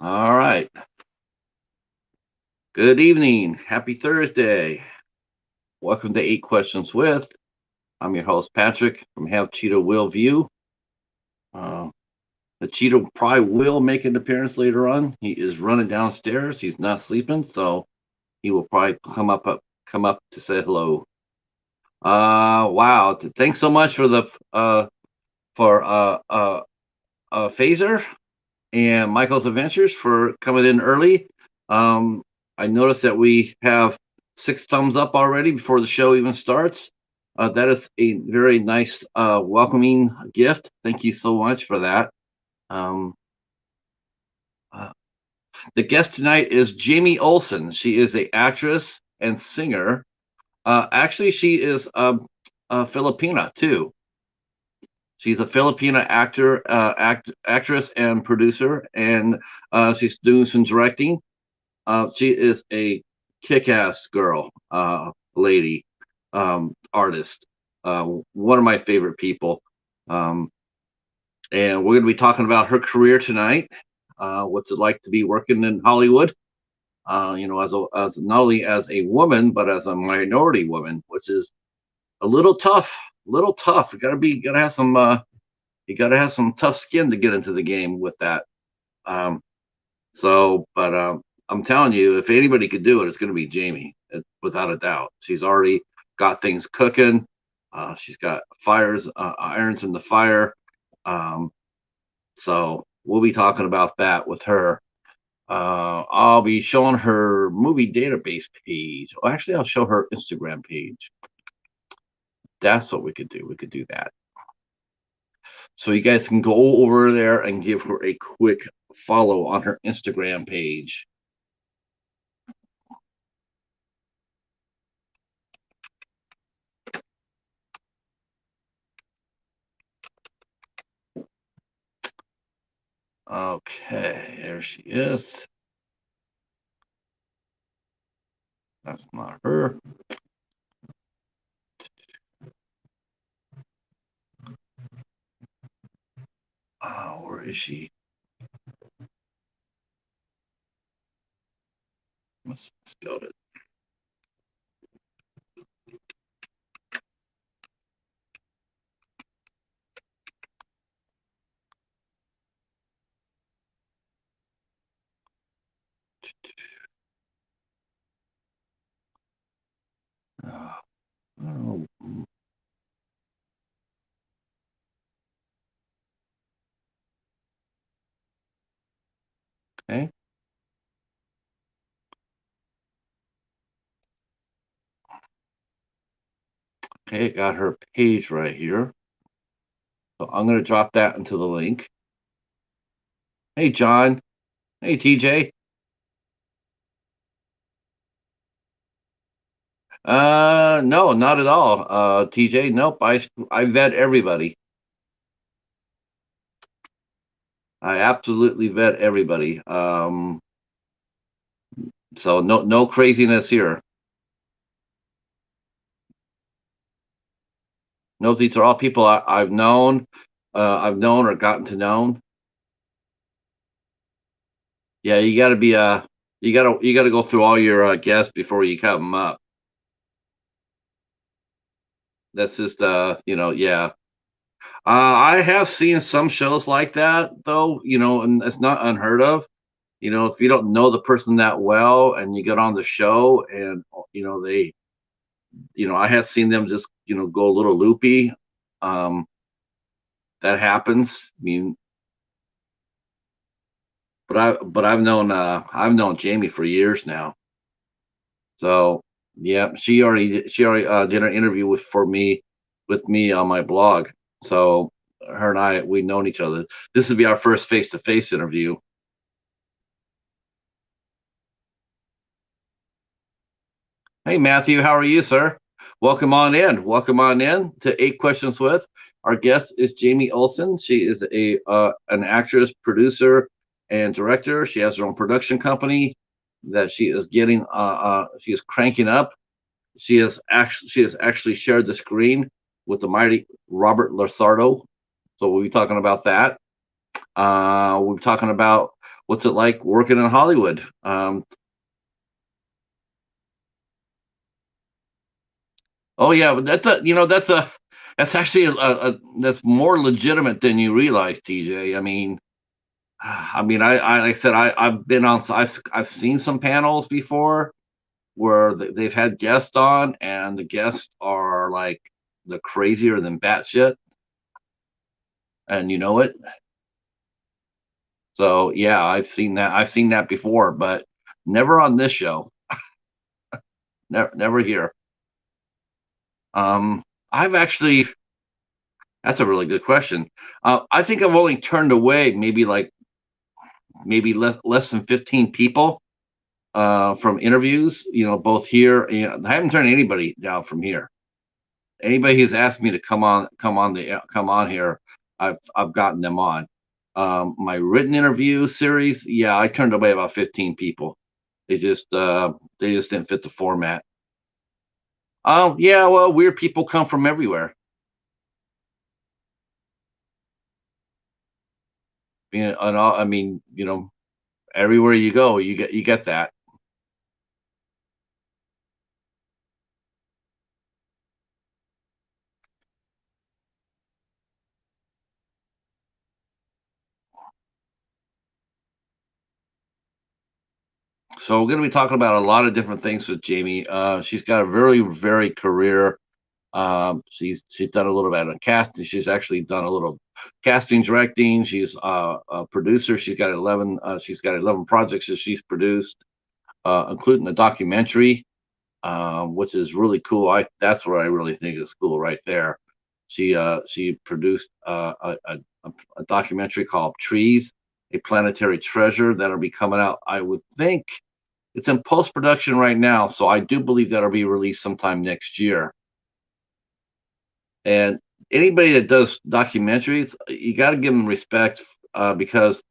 All right. Good evening. Happy Thursday. Welcome to Eight Questions with. I'm your host, Patrick from Have Cheetah Will View. Uh, the Cheetah probably will make an appearance later on. He is running downstairs. He's not sleeping, so he will probably come up to say hello. Wow. Thanks so much for the for Phaser and Michael's Adventures for coming in early. Um, I noticed that we have 6 thumbs up already before the show even starts. That is a very nice, welcoming gift. Thank you so much for that. Um, uh, the guest tonight is Jamie Ohlsen. She is a actress and singer. Actually, she is a Filipina too. She's a Filipina actress and producer, and she's doing some directing. She is a kick-ass girl, lady, artist. One of my favorite people. Um, and we're going to be talking about her career tonight. What's it like to be working in Hollywood? As not only as a woman but as a minority woman, which is a little tough. Little tough. You got to have some tough skin to get into the game with that. Um, but I'm telling you, if anybody could do it, it's going to be Jamie, without a doubt. She's already got things cooking. She's got irons in the fire. Um, so we'll be talking about that with her. I'll be showing her movie database page. Oh, actually, I'll show her Instagram page. That's what we could do. We could do that. So you guys can go over there and give her a quick follow on her Instagram page. Okay, there she is. That's not her. Where is she? Let's spell it. Oh. Okay. Okay, got her page right here. So I'm going to drop that into the link. Hey, John. Hey, TJ. No, not at all. TJ, nope. I vet everybody. I absolutely vet everybody. So no craziness here. No, these are all people I've known. I've known or gotten to know. Yeah, you gotta go through all your guests before you cut them up. That's just yeah. I have seen some shows like that though, and it's not unheard of. If you don't know the person that well and you get on the show and they, I have seen them just go a little loopy. Um, that happens. I mean, but I've known Jamie for years now. So yeah, she already did an interview with me on my blog. So her and we've known each other. This would be our first face-to-face interview. Hey Matthew, how are you, sir? Welcome on in. Welcome on in to Eight Questions with. Our guest is Jamie Ohlsen. She is an actress, producer, and director. She has her own production company that she is cranking up. She has actually shared the screen with the mighty Robert LaSardo. So we'll be talking about that. We're talking about what's it like working in Hollywood? Oh yeah, but that's actually that's more legitimate than you realize, TJ. I mean, I like I said, I've been on, I've seen some panels before where they've had guests on, and the guests are like the crazier than batshit, and you know it. So yeah, I've seen that before, but never on this show. Never here. I've actually That's a really good question. I think I've only turned away maybe less than 15 people from interviews. You know, both here. I haven't turned anybody down from here. Anybody who's asked me to come on here, I've gotten them on. My written interview series, yeah, I turned away about 15 people. They just they just didn't fit the format. Yeah, well, weird people come from everywhere. I mean, everywhere you go, you get that. So we're going to be talking about a lot of different things with Jamie. She's got a very, very career. She's done a little bit of casting. She's actually done a little casting, directing. She's a producer. She's got 11 projects that she's produced, including a documentary, which is really cool. I That's what I really think is cool right there. She produced a documentary called Trees, a Planetary Treasure, that'll be coming out. I would think it's in post production right now, so I do believe that'll be released sometime next year. And anybody that does documentaries, you got to give them respect, because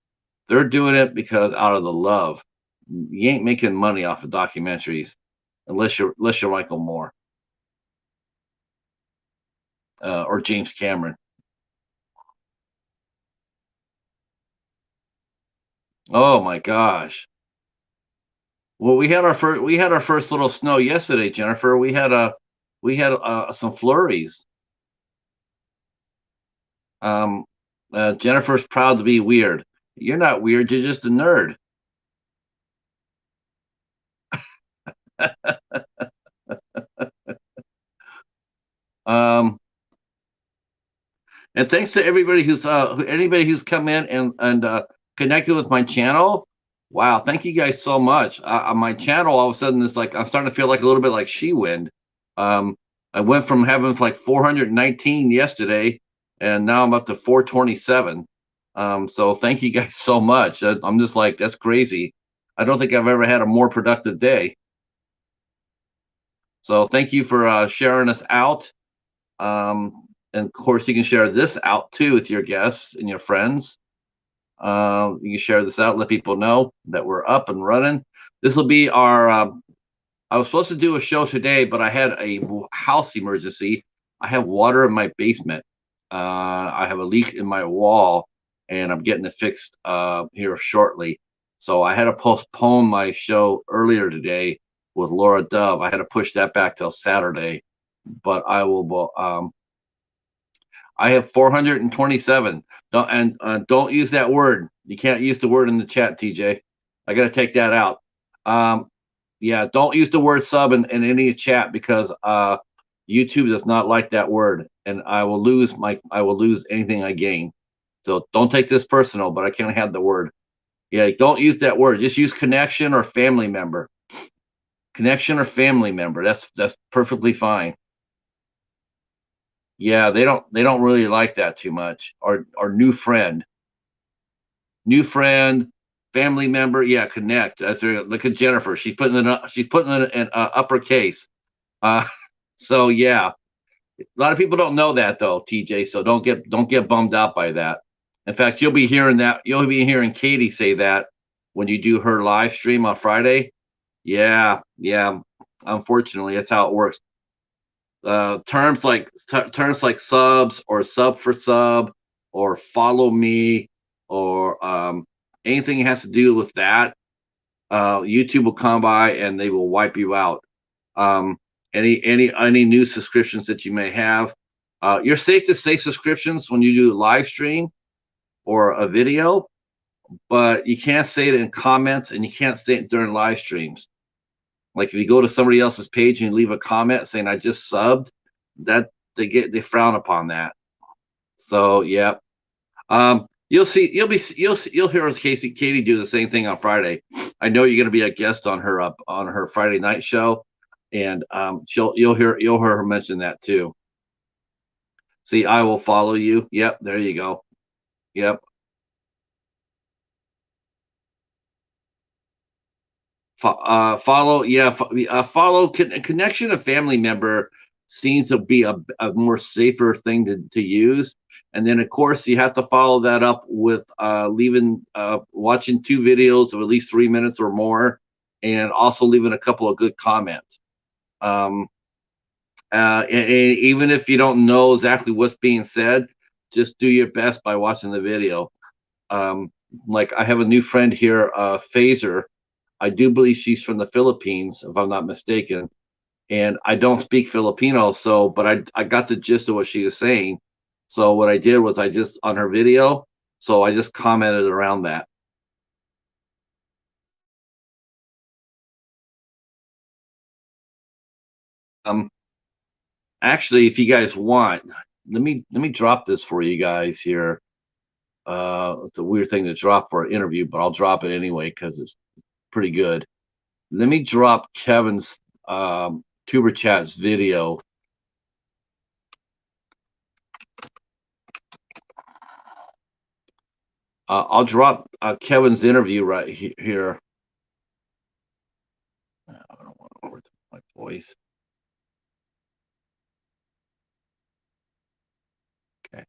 they're doing it because out of the love. You ain't making money off of documentaries unless you're Michael Moore, or James Cameron. Oh my gosh. Well, we had our first little snow yesterday, Jennifer. We had some flurries. Um, Jennifer's proud to be weird. You're not weird. You're just a nerd. Um, and thanks to anybody who's come in and connected with my channel. Wow, thank you guys so much. On my channel, all of a sudden, it's like I'm starting to feel like a little bit like She Wind. Um, I went from having like 419 yesterday, and now I'm up to 427. So thank you guys so much. I'm just like, that's crazy. I don't think I've ever had a more productive day. So thank you for sharing us out. And of course, you can share this out too with your guests and your friends. You can share this out, let people know that we're up and running. This will be our. I was supposed to do a show today, but I had a house emergency. I have water in my basement. I have a leak in my wall, and I'm getting it fixed here shortly. So I had to postpone my show earlier today with Laura Dove. I had to push that back till Saturday, but I will. I have 427. Don't use that word. You can't use the word in the chat, TJ. I got to take that out. Um, yeah, don't use the word sub in any chat, because YouTube does not like that word, and I will lose anything I gain. So don't take this personal, but I can't have the word. Yeah, don't use that word. Just use connection or family member. Connection or family member. That's perfectly fine. Yeah, they don't really like that too much. Or new friend, family member. Yeah, connect. That's her. Look at Jennifer. She's putting it in uppercase. Uh, so yeah, a lot of people don't know that though, TJ. So don't get bummed out by that. In fact, you'll be hearing that. You'll be hearing Katie say that when you do her live stream on Friday. Yeah, yeah. Unfortunately, that's how it works. Terms like subs or sub for sub or follow me or anything that has to do with that, YouTube will come by and they will wipe you out. Um, any new subscriptions that you may have, you're safe to say subscriptions when you do a live stream or a video, but you can't say it in comments and you can't say it during live streams. Like if you go to somebody else's page and you leave a comment saying I just subbed, that they frown upon that. So yeah. You'll hear Katie do the same thing on Friday. I know you're going to be a guest on her Friday night show, and you'll hear her mention that too. See, I will follow you. Yep, there you go. Yep. Follow, yeah, follow connection of family member seems to be a more safer thing to use. And then of course you have to follow that up with leaving watching 2 videos of at least 3 minutes or more, and also leaving a couple of good comments. And even if you don't know exactly what's being said, just do your best by watching the video. Like I have a new friend here, Phaser. I do believe she's from the Philippines, if I'm not mistaken. And I don't speak Filipino, but I got the gist of what she was saying. So what I did was I just on her video, so I just commented around that. Um, Actually, if you guys want, let me drop this for you guys here. It's a weird thing to drop for an interview, but I'll drop it anyway because it's pretty good. Let me drop Kevin's Tuber Chat's video. I'll drop Kevin's interview right here. I don't want to work my voice. Okay.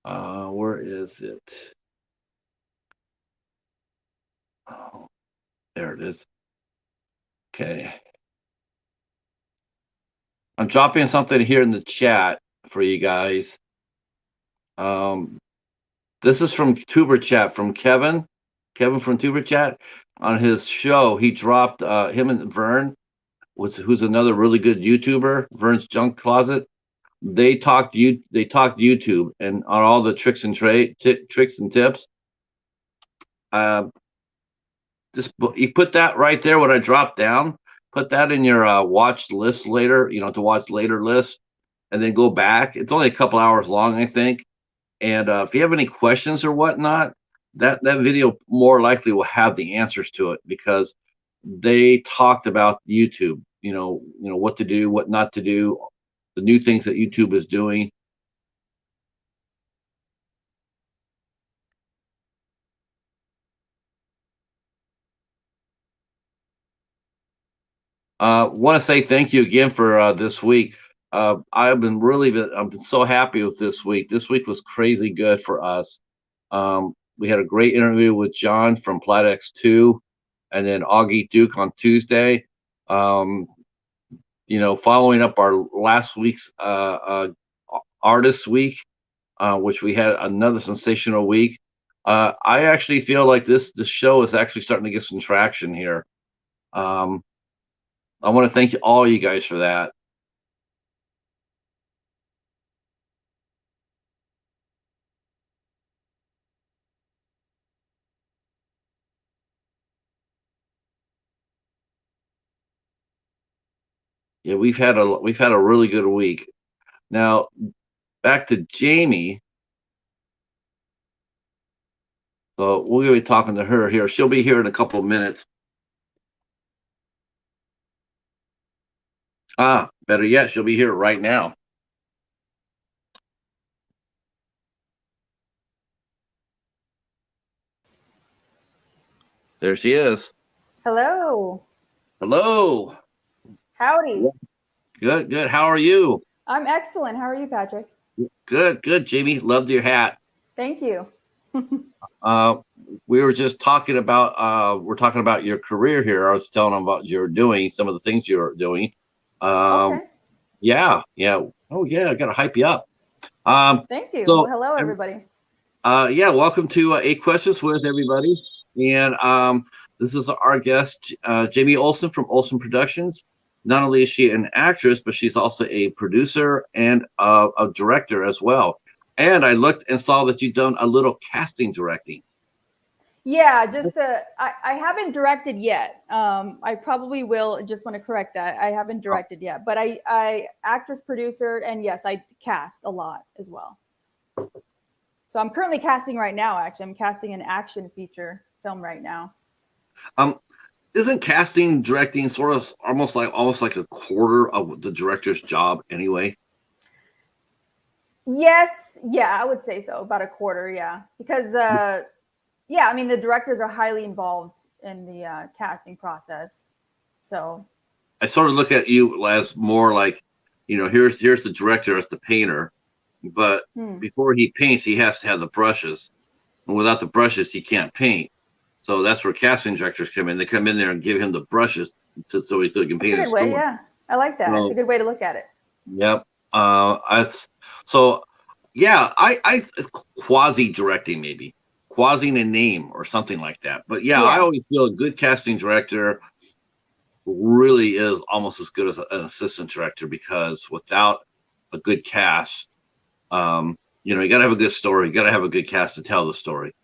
Where is it? Oh, there it is. Okay. I'm dropping something here in the chat for you guys. This is from Tuber Chat from Kevin. Kevin from Tuber Chat. On his show, he dropped him and Vern, who's another really good YouTuber, Vern's Junk Closet. They talked YouTube and on all the tricks and tricks and tips. Just you put that right there. What I dropped down, put that in your watch list later. To watch later list, and then go back. It's only a couple hours long, I think. And if you have any questions or whatnot, that video more likely will have the answers to it because they talked about YouTube. What to do, what not to do, the new things that YouTube is doing. Want to say thank you again for this week. I've been so happy with this week. This week was crazy good for us. We had a great interview with John from Platex 2, and then Augie Duke on Tuesday. Following up our last week's Artist Week, which we had another sensational week. I actually feel like this show is actually starting to get some traction here. I want to thank all you guys for that. Yeah, we've had a really good week. Now back to Jamie. So we're gonna be talking to her here. She'll be here in a couple of minutes. Better yet, she'll be here right now. There she is. Hello. Hello. Howdy. Good, good. How are you? I'm excellent. How are you, Patrick? Good, good, Jamie. Loved your hat. Thank you. We were just talking about we're talking about your career here. I was telling them about some of the things you're doing. Okay. Yeah. Oh yeah, I gotta hype you up. Thank you. So Well, hello, everybody. Yeah, welcome to Eight Questions with everybody. And this is our guest, Jamie Ohlsen from Ohlsen Productions. Not only is she an actress, but she's also a producer and a director as well. And I looked and saw that you've done a little casting directing. Yeah, just I haven't directed yet. I probably will. Just want to correct that. I haven't directed yet, but I actress, producer, and yes, I cast a lot as well. So I'm currently casting right now. Actually, I'm casting an action feature film right now. Um, isn't casting directing sort of almost like a quarter of the director's job anyway? Yes, yeah, I would say so. About a quarter, yeah, because yeah, I mean the directors are highly involved in the casting process. So I sort of look at you as more like, here's the director as the painter, but before he paints, he has to have the brushes, and without the brushes, he can't paint. So that's where casting directors come in. They come in there and give him the brushes so he can that's a paint his good way. story. Yeah, I like that. It's a So, good way to look at it. yep. That's so. Yeah, I quasi directing maybe quasi a name or something like that. But yeah, I Yeah, always feel a good casting director really is almost as good as an assistant director, because without a good cast, you got to have a good story. You got to have a good cast to tell the story.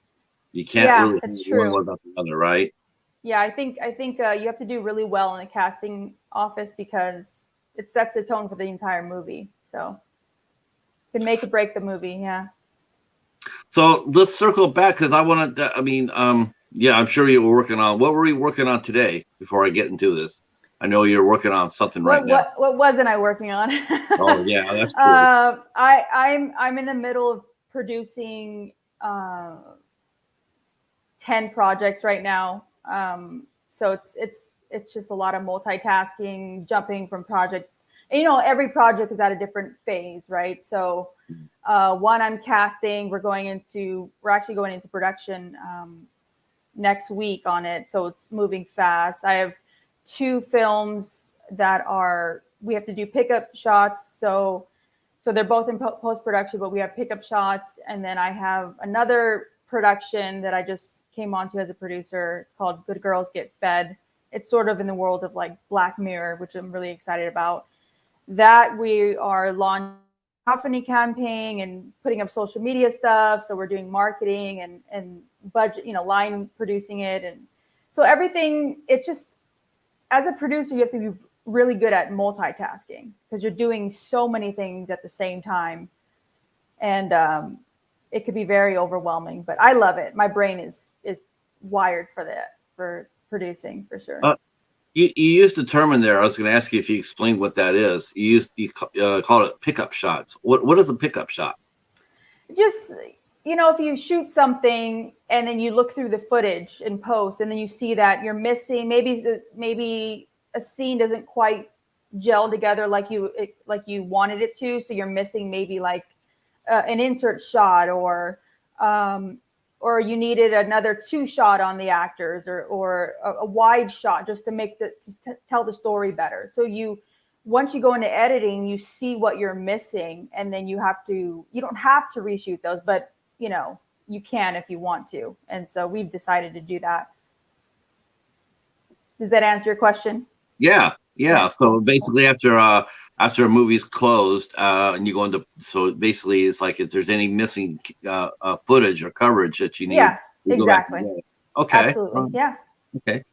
You can't yeah, really have it's one true. without the other, right? Yeah, I think you have to do really well in the casting office because it sets the tone for the entire movie. So it can make or break the movie. Yeah. So let's circle back, because I want to. I mean, yeah, I'm sure you were working on. What were you working on today? Before I get into this, I know you're working on something right What now. what what wasn't I working on? Oh yeah, that's true. I'm in the middle of producing 10 projects right now. So it's just a lot of multitasking, jumping from project. And, every project is at a different phase, right? So one I'm casting, we're actually going into production next week on it. So it's moving fast. I have two films that we have to do pickup shots. So they're both in post production, but we have pickup shots. And then I have another production that I just came onto as a producer. It's called Good Girls Get Fed. It's sort of in the world of like Black Mirror, which I'm really excited about. That we are launching a crowdfunding campaign and putting up social media stuff. So we're doing marketing and budget, line producing it. And so everything, it's just, as a producer, you have to be really good at multitasking because you're doing so many things at the same time. And it could be very overwhelming, but I love it. My brain is wired for that, for producing, for sure. You used the term in there. I was going to ask you if you explained what that is. You called it pickup shots. What is a pickup shot? Just, if you shoot something and then you look through the footage in post and then you see that you're missing, maybe a scene doesn't quite gel together like you wanted it to, so you're missing maybe like an insert shot, or you needed another two shot on the actors, or a wide shot just to tell the story better. So once you go into editing, you see what you're missing, and then you don't have to reshoot those, but you can if you want to. And so we've decided to do that. Does that answer your question? Yeah. So Cool. basically, after a movie's closed, and you go into, so basically it's like if there's any missing footage or coverage that you need, Yeah, you go back and exactly. get it. Okay. Absolutely. Yeah. Okay.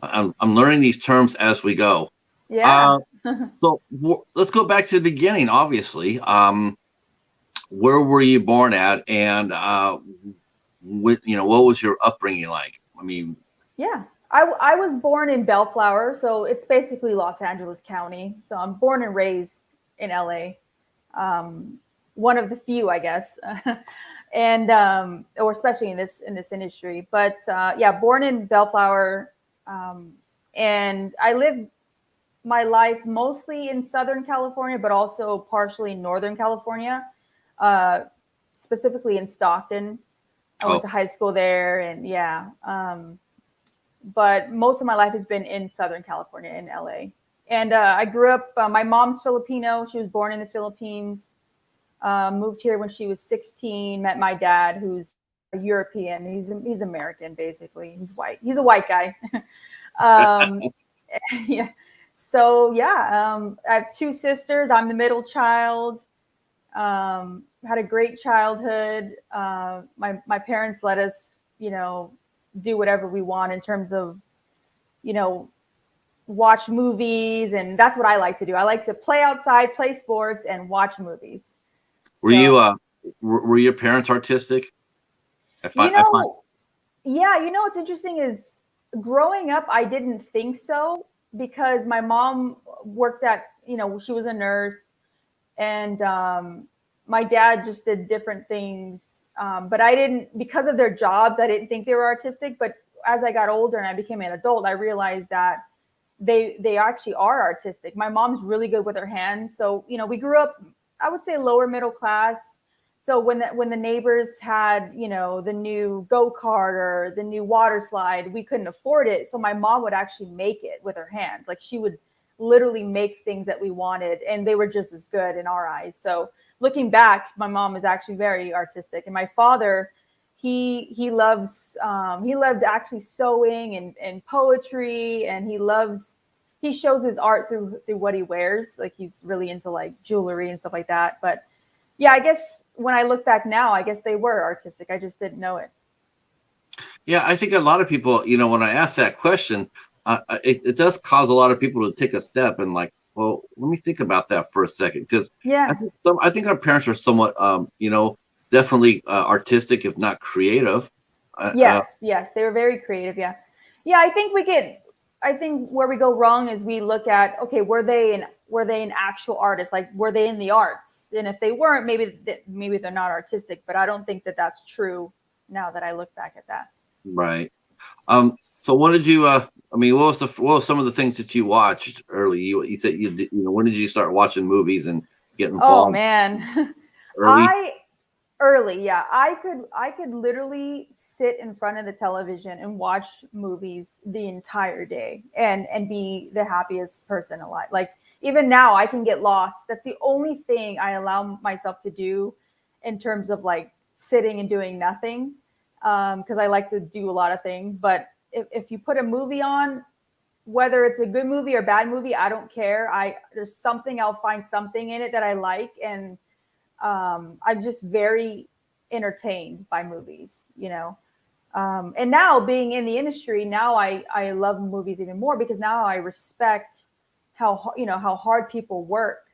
I'm learning these terms as we go. Yeah. Uh, so let's go back to the beginning. Obviously, where were you born at, and what was your upbringing like? I mean, Yeah. I was born in Bellflower, so it's basically Los Angeles County. So I'm born and raised in LA. One of the few, I guess, and or especially in this industry. But yeah, born in Bellflower, and I lived my life mostly in Southern California, but also partially in Northern California, uh, specifically in Stockton. I went oh, to high school there, and yeah. But most of my life has been in Southern California, in LA. And I grew up, my mom's Filipino. She was born in the Philippines. Moved here when she was 16. Met my dad, who's a European. He's American basically. He's white. He's a white guy. Yeah. So yeah, I have two sisters. I'm the middle child. Had a great childhood. My parents let us, do whatever we want in terms of, watch movies, and that's what I like to do. I like to play outside, play sports, and watch movies. Were So, you were your parents artistic? I find yeah, what's interesting is growing up, I didn't think so because my mom worked at, she was a nurse, and my dad just did different things. But I didn't, because of their jobs, I didn't think they were artistic. But as I got older and I became an adult, I realized that they actually are artistic. My mom's really good with her hands. So, we grew up, I would say, lower middle class. So when the neighbors had, the new go-kart or the new water slide, we couldn't afford it. So my mom would actually make it with her hands. Like she would literally make things that we wanted, and they were just as good in our eyes. So looking back, my mom is actually very artistic. And my father, he loved actually sewing and poetry, and he shows his art through what he wears. Like he's really into like jewelry and stuff like that. But yeah, I guess when I look back now, I guess they were artistic. I just didn't know it. Yeah, I think a lot of people, when I ask that question, it does cause a lot of people to take a step and like, well, let me think about that for a second, because Yeah. I think our parents are somewhat, definitely artistic, if not creative. Yes, they were very creative. Yeah, yeah. I think where we go wrong is we look at, okay, were they an actual artist? Like, were they in the arts? And if they weren't, maybe they're not artistic. But I don't think that that's true now that I look back at that. Right. So what did you? What was some of the things that you watched early? You said when did you start watching movies and get Oh involved man, early? I early, yeah. I could literally sit in front of the television and watch movies the entire day and be the happiest person alive. Like even now I can get lost. That's the only thing I allow myself to do in terms of like sitting and doing nothing. Because I like to do a lot of things. But if you put a movie on, whether it's a good movie or bad movie, I don't care. I'll find something in it that I like, and I'm just very entertained by movies. And now being in the industry, now I love movies even more because now I respect how hard people work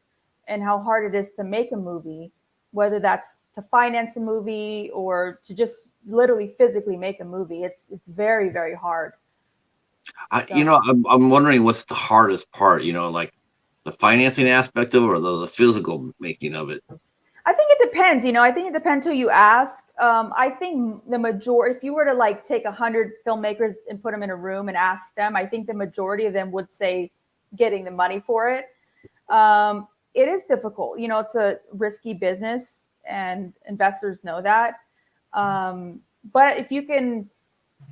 and how hard it is to make a movie, whether that's to finance a movie or to just literally physically make a movie. It's very, very hard. So. I'm wondering what's the hardest part. Like the financing aspect of it or the physical making of it. I think it depends. I think it depends who you ask. I think the majority, if you were to like take 100 filmmakers and put them in a room and ask them, I think the majority of them would say getting the money for it. It is difficult. It's a risky business, and investors know that. But if you can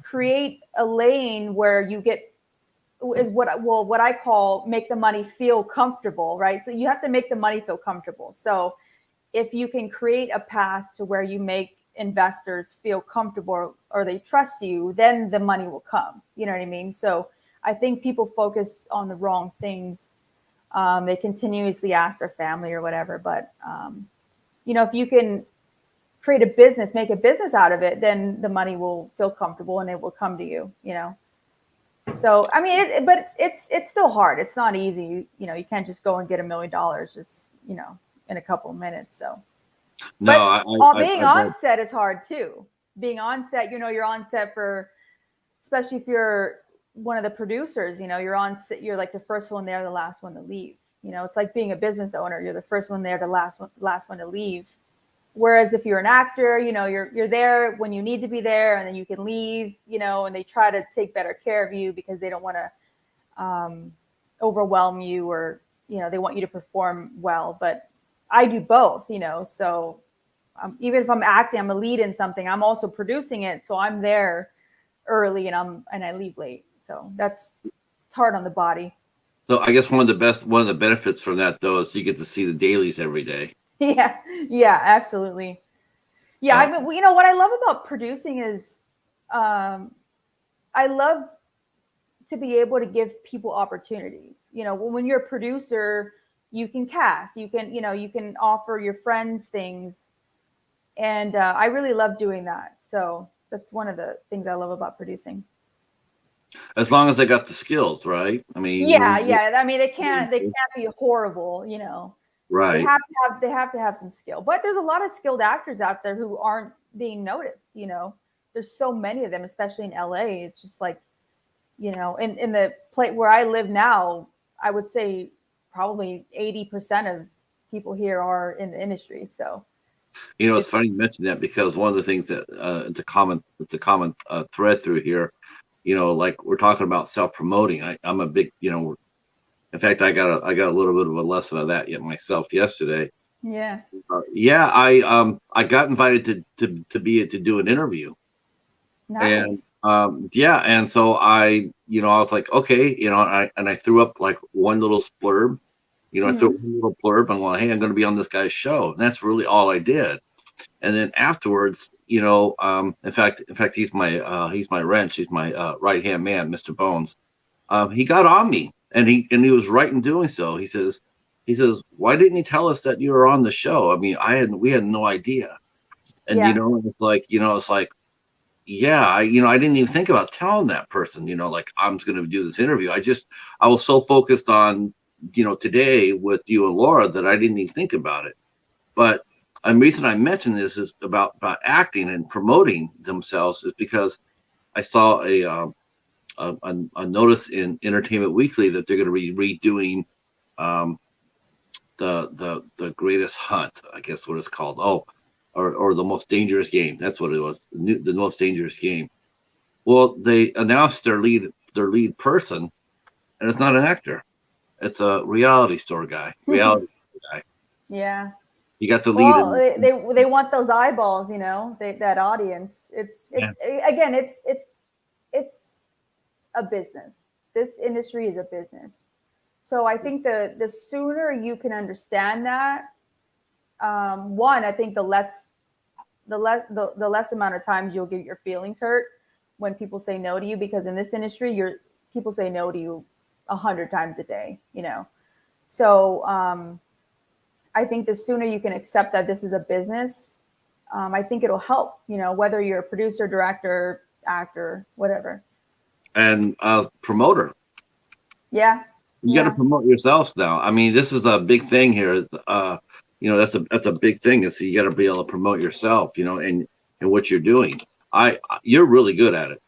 create a lane where you get is what I call make the money feel comfortable, right? So you have to make the money feel comfortable. So if you can create a path to where you make investors feel comfortable or they trust you, then the money will come. You know what I mean? So I think people focus on the wrong things. They continuously ask their family or whatever. But, if you can create a business, make a business out of it, then the money will feel comfortable and it will come to you. So, I mean, but it's still hard. It's not easy. You can't just go and get $1 million just, in a couple of minutes. So, No, but being on set is hard too. Being on set, you're on set for, especially if you're one of the producers, you're on set, you're like the first one there, the last one to leave. It's like being a business owner. You're the first one there, the last one to leave. Whereas if you're an actor, you're there when you need to be there, and then you can leave, and they try to take better care of you because they don't want to overwhelm you, or, they want you to perform well. But I do both, so even if I'm acting, I'm a lead in something, I'm also producing it. So I'm there early and I leave late. So it's hard on the body. So I guess one of the benefits from that though is you get to see the dailies every day. Yeah, absolutely. Yeah, I mean, you know what I love about producing is, I love to be able to give people opportunities. You know, when you're a producer, you can cast, you can, you can offer your friends things, and I really love doing that. So that's one of the things I love about producing. As long as they got the skills, right? I mean, Yeah. I mean, they can't be horrible. They right. have to have some skill. But there's a lot of skilled actors out there who aren't being noticed. There's so many of them, especially in LA. It's just like, in the place where I live now, I would say probably 80% of people here are in the industry. So It's funny it's you mentioned that because one of the things that it's a common thread through here. Like we're talking about self-promoting. I'm a big, in fact, I got a little bit of a lesson of that yet myself yesterday. yeah, Yeah, I got invited to do an interview, and nice. yeah, and so I was like, okay, I threw up like one little blurb, I threw up Hmm. one little blurb. I'm going, hey, I'm going to be on this guy's show, and that's really all I did. And then afterwards, in fact, he's my wrench, he's my right hand man, Mr. Bones. He got on me, and he was right in doing so. He says, why didn't you tell us that you were on the show? I mean, we had no idea. And Yeah, it's like, yeah, I didn't even think about telling that person, like I'm going to do this interview. I was so focused on, today with you and Laura that I didn't even think about it. But the reason I mention this is about acting and promoting themselves is because I saw a notice in Entertainment Weekly that they're going to be redoing um, the Greatest Hunt, I guess what it's called. Oh, or the Most Dangerous Game. That's what it was. The Most Dangerous Game. Well, they announced their lead person, and it's not an actor. It's a reality store guy. Reality guy. yeah. You got the lead Well, in. they want those eyeballs, that audience. Yeah. It's again, it's a business. This industry is a business. So I think the sooner you can understand that, one, I think the less amount of times you'll get your feelings hurt when people say no to you, because in this industry, people say no to you 100 times a day. So I think the sooner you can accept that this is a business, I think it'll help. Whether you're a producer, director, actor, whatever. And promoter. Yeah, You got to yeah. promote yourselves now. I mean, this is a big thing here. That's a big thing. Is you got to be able to promote yourself. And what you're doing. You're really good at it.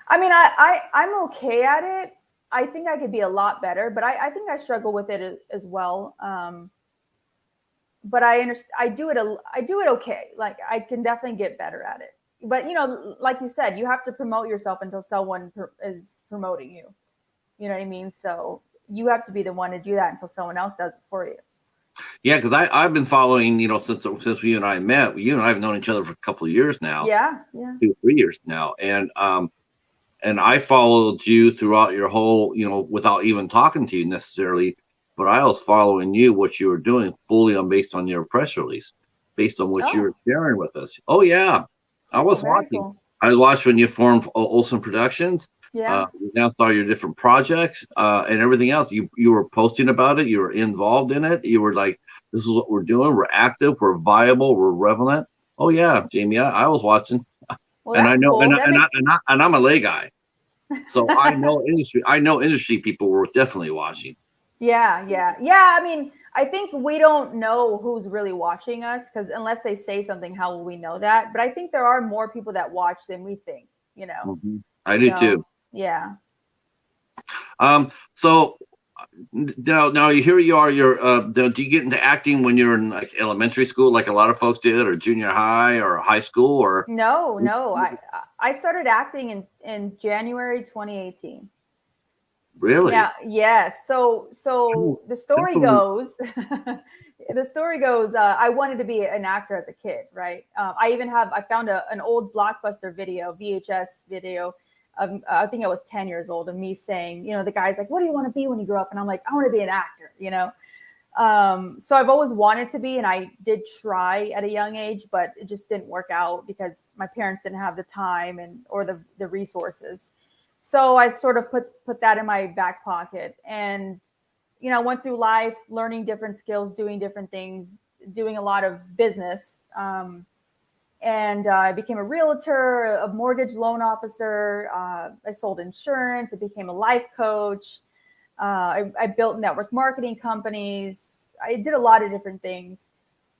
I mean, I'm okay at it. I think I could be a lot better, but I think I struggle with it as well. But I understand. I do it okay. Like I can definitely get better at it. But like you said, you have to promote yourself until someone is promoting you. You know what I mean? So you have to be the one to do that until someone else does it for you. Yeah, because I've been following. Since you and I met. You and I have known each other for a couple of years now, Yeah, yeah. 2 3 years now, and I followed you throughout your whole. Without even talking to you necessarily, but I was following you what you were doing fully based on your press release, based on what you Oh, were sharing with us. Oh yeah, I oh, was very watching. cool. I watched when you formed Olson Productions. Yeah. We announced all your different projects and everything else. You were posting about it. You were involved in it. You were like, "This is what we're doing. We're active. We're viable. We're relevant." Oh yeah, Jamie, I was watching, Well, and I that's know, cool. That makes. and I'm a lay guy, so I know industry. I know industry people were definitely watching. Yeah. I mean, I think we don't know who's really watching us, because unless they say something, how will we know that? But I think there are more people that watch than we think. I do too. So yeah. So now here you are. Do you get into acting when you're in like elementary school, like a lot of folks did, or junior high, or high school, or No, no. I started acting in January 2018. really? Now, yes. So the story Definitely. goes, I wanted to be an actor as a kid, right? I found an old Blockbuster video, VHS video. I think I was 10 years old, of me saying, the guy's like, "What do you want to be when you grow up?" And I'm like, "I want to be an actor," So I've always wanted to be, and I did try at a young age, but it just didn't work out because my parents didn't have the time or the resources. So I sort of put that in my back pocket, and went through life learning different skills, doing different things, doing a lot of business. And I became a realtor, a mortgage loan officer. I sold insurance. I became a life coach. I built network marketing companies. I did a lot of different things.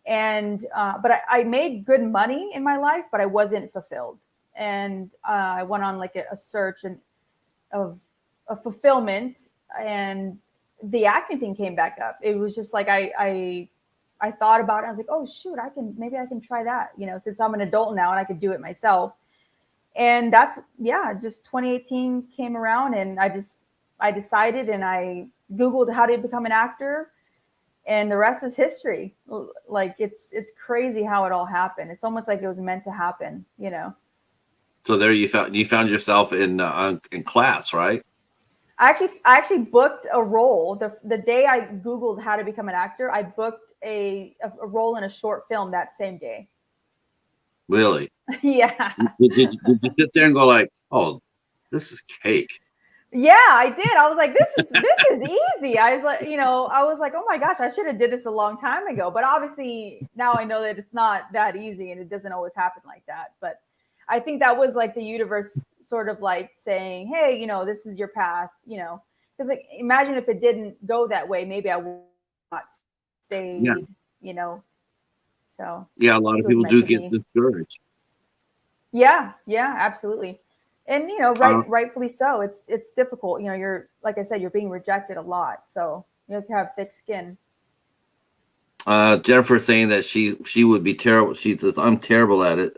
And but I made good money in my life, but I wasn't fulfilled. And I went on like a search of fulfillment, and the acting thing came back up. It was just like I thought about it. I was like, oh shoot, maybe I can try that, since I'm an adult now and I could do it myself. And that's, just 2018 came around, and I decided, and I Googled how to become an actor, and the rest is history. Like it's crazy how it all happened. It's almost like it was meant to happen. So there you found yourself in class, right? I actually booked a role the day I Googled how to become an actor. I booked a role in a short film that same day. Really? Yeah. Did you sit there and go like, oh, this is cake? Yeah, I did. I was like, this is easy. I was like, oh my gosh, I should have did this a long time ago. But obviously now I know that it's not that easy, and it doesn't always happen like that. But I think that was like the universe sort of like saying, hey, this is your path, because like, imagine if it didn't go that way, maybe I would not stay, So yeah, a lot of people do get discouraged. Yeah, absolutely. And rightfully so. It's difficult. You're, like I said, you're being rejected a lot, so you have to have thick skin. Jennifer saying that she would be terrible. She says, I'm terrible at it.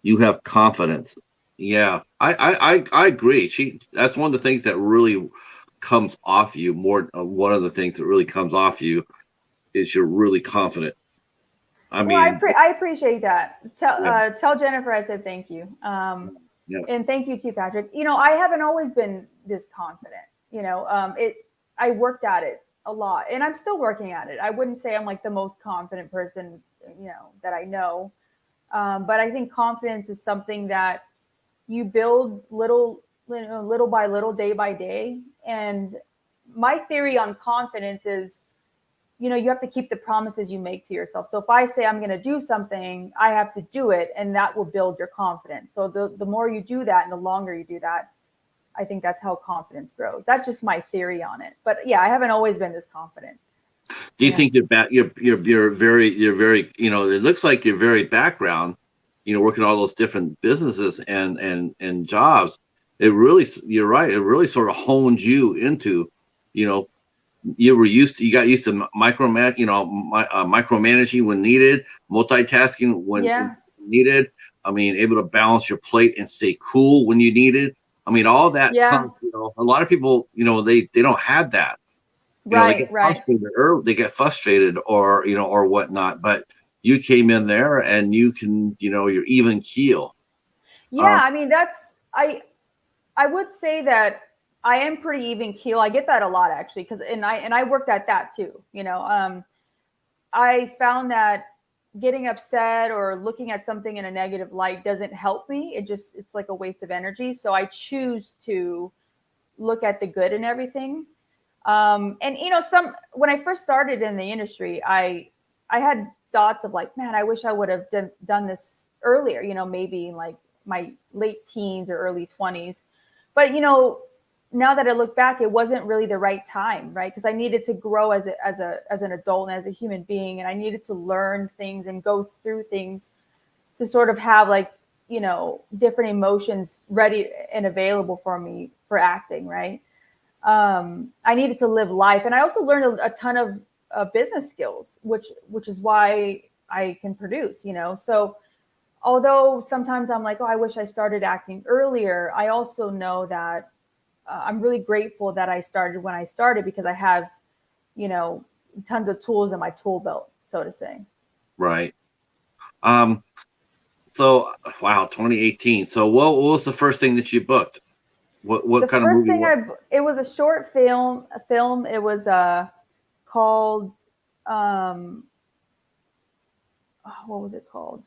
You have confidence. Yeah, I agree. That's one of the things that really comes off you more. One of the things that really comes off you is you're really confident. I appreciate that. Tell Jennifer I said thank you. And thank you too, Patrick. I haven't always been this confident. I worked at it a lot, and I'm still working at it. I wouldn't say I'm like the most confident person, that I know. But I think confidence is something that you build little by little, day by day. And my theory on confidence is, you have to keep the promises you make to yourself. So if I say I'm going to do something, I have to do it, and that will build your confidence. So the more you do that and the longer you do that, I think that's how confidence grows. That's just my theory on it. But yeah, I haven't always been this confident. Do you think you're very, it looks like you're very background, working all those different businesses and jobs. You're right. It really sort of honed you into, you got used to micromanaging when needed, multitasking when needed. Able to balance your plate and stay cool when you needed. All that comes, a lot of people, they don't have that. They get frustrated or whatnot, but you came in there and you can, you're even keel. Yeah. I would say that I am pretty even keel. I get that a lot, actually, and I worked at that too. I found that getting upset or looking at something in a negative light doesn't help me. It's like a waste of energy. So I choose to look at the good in everything. And when I first started in the industry, I had thoughts of like, man, I wish I would have done this earlier, maybe in like my late teens or early 20s. But, now that I look back, it wasn't really the right time, right? Because I needed to grow as an adult and as a human being, and I needed to learn things and go through things to sort of have like, different emotions ready and available for me for acting, right? I needed to live life, and I also learned a ton of business skills, which is why I can produce, So although sometimes I'm like, oh, I wish I started acting earlier, I also know that I'm really grateful that I started when I started, because I have, tons of tools in my tool belt, so to say. Right. So, wow, 2018. So what was the first thing that you booked? What kind of movie? It was a short film. It was called um, what was it called?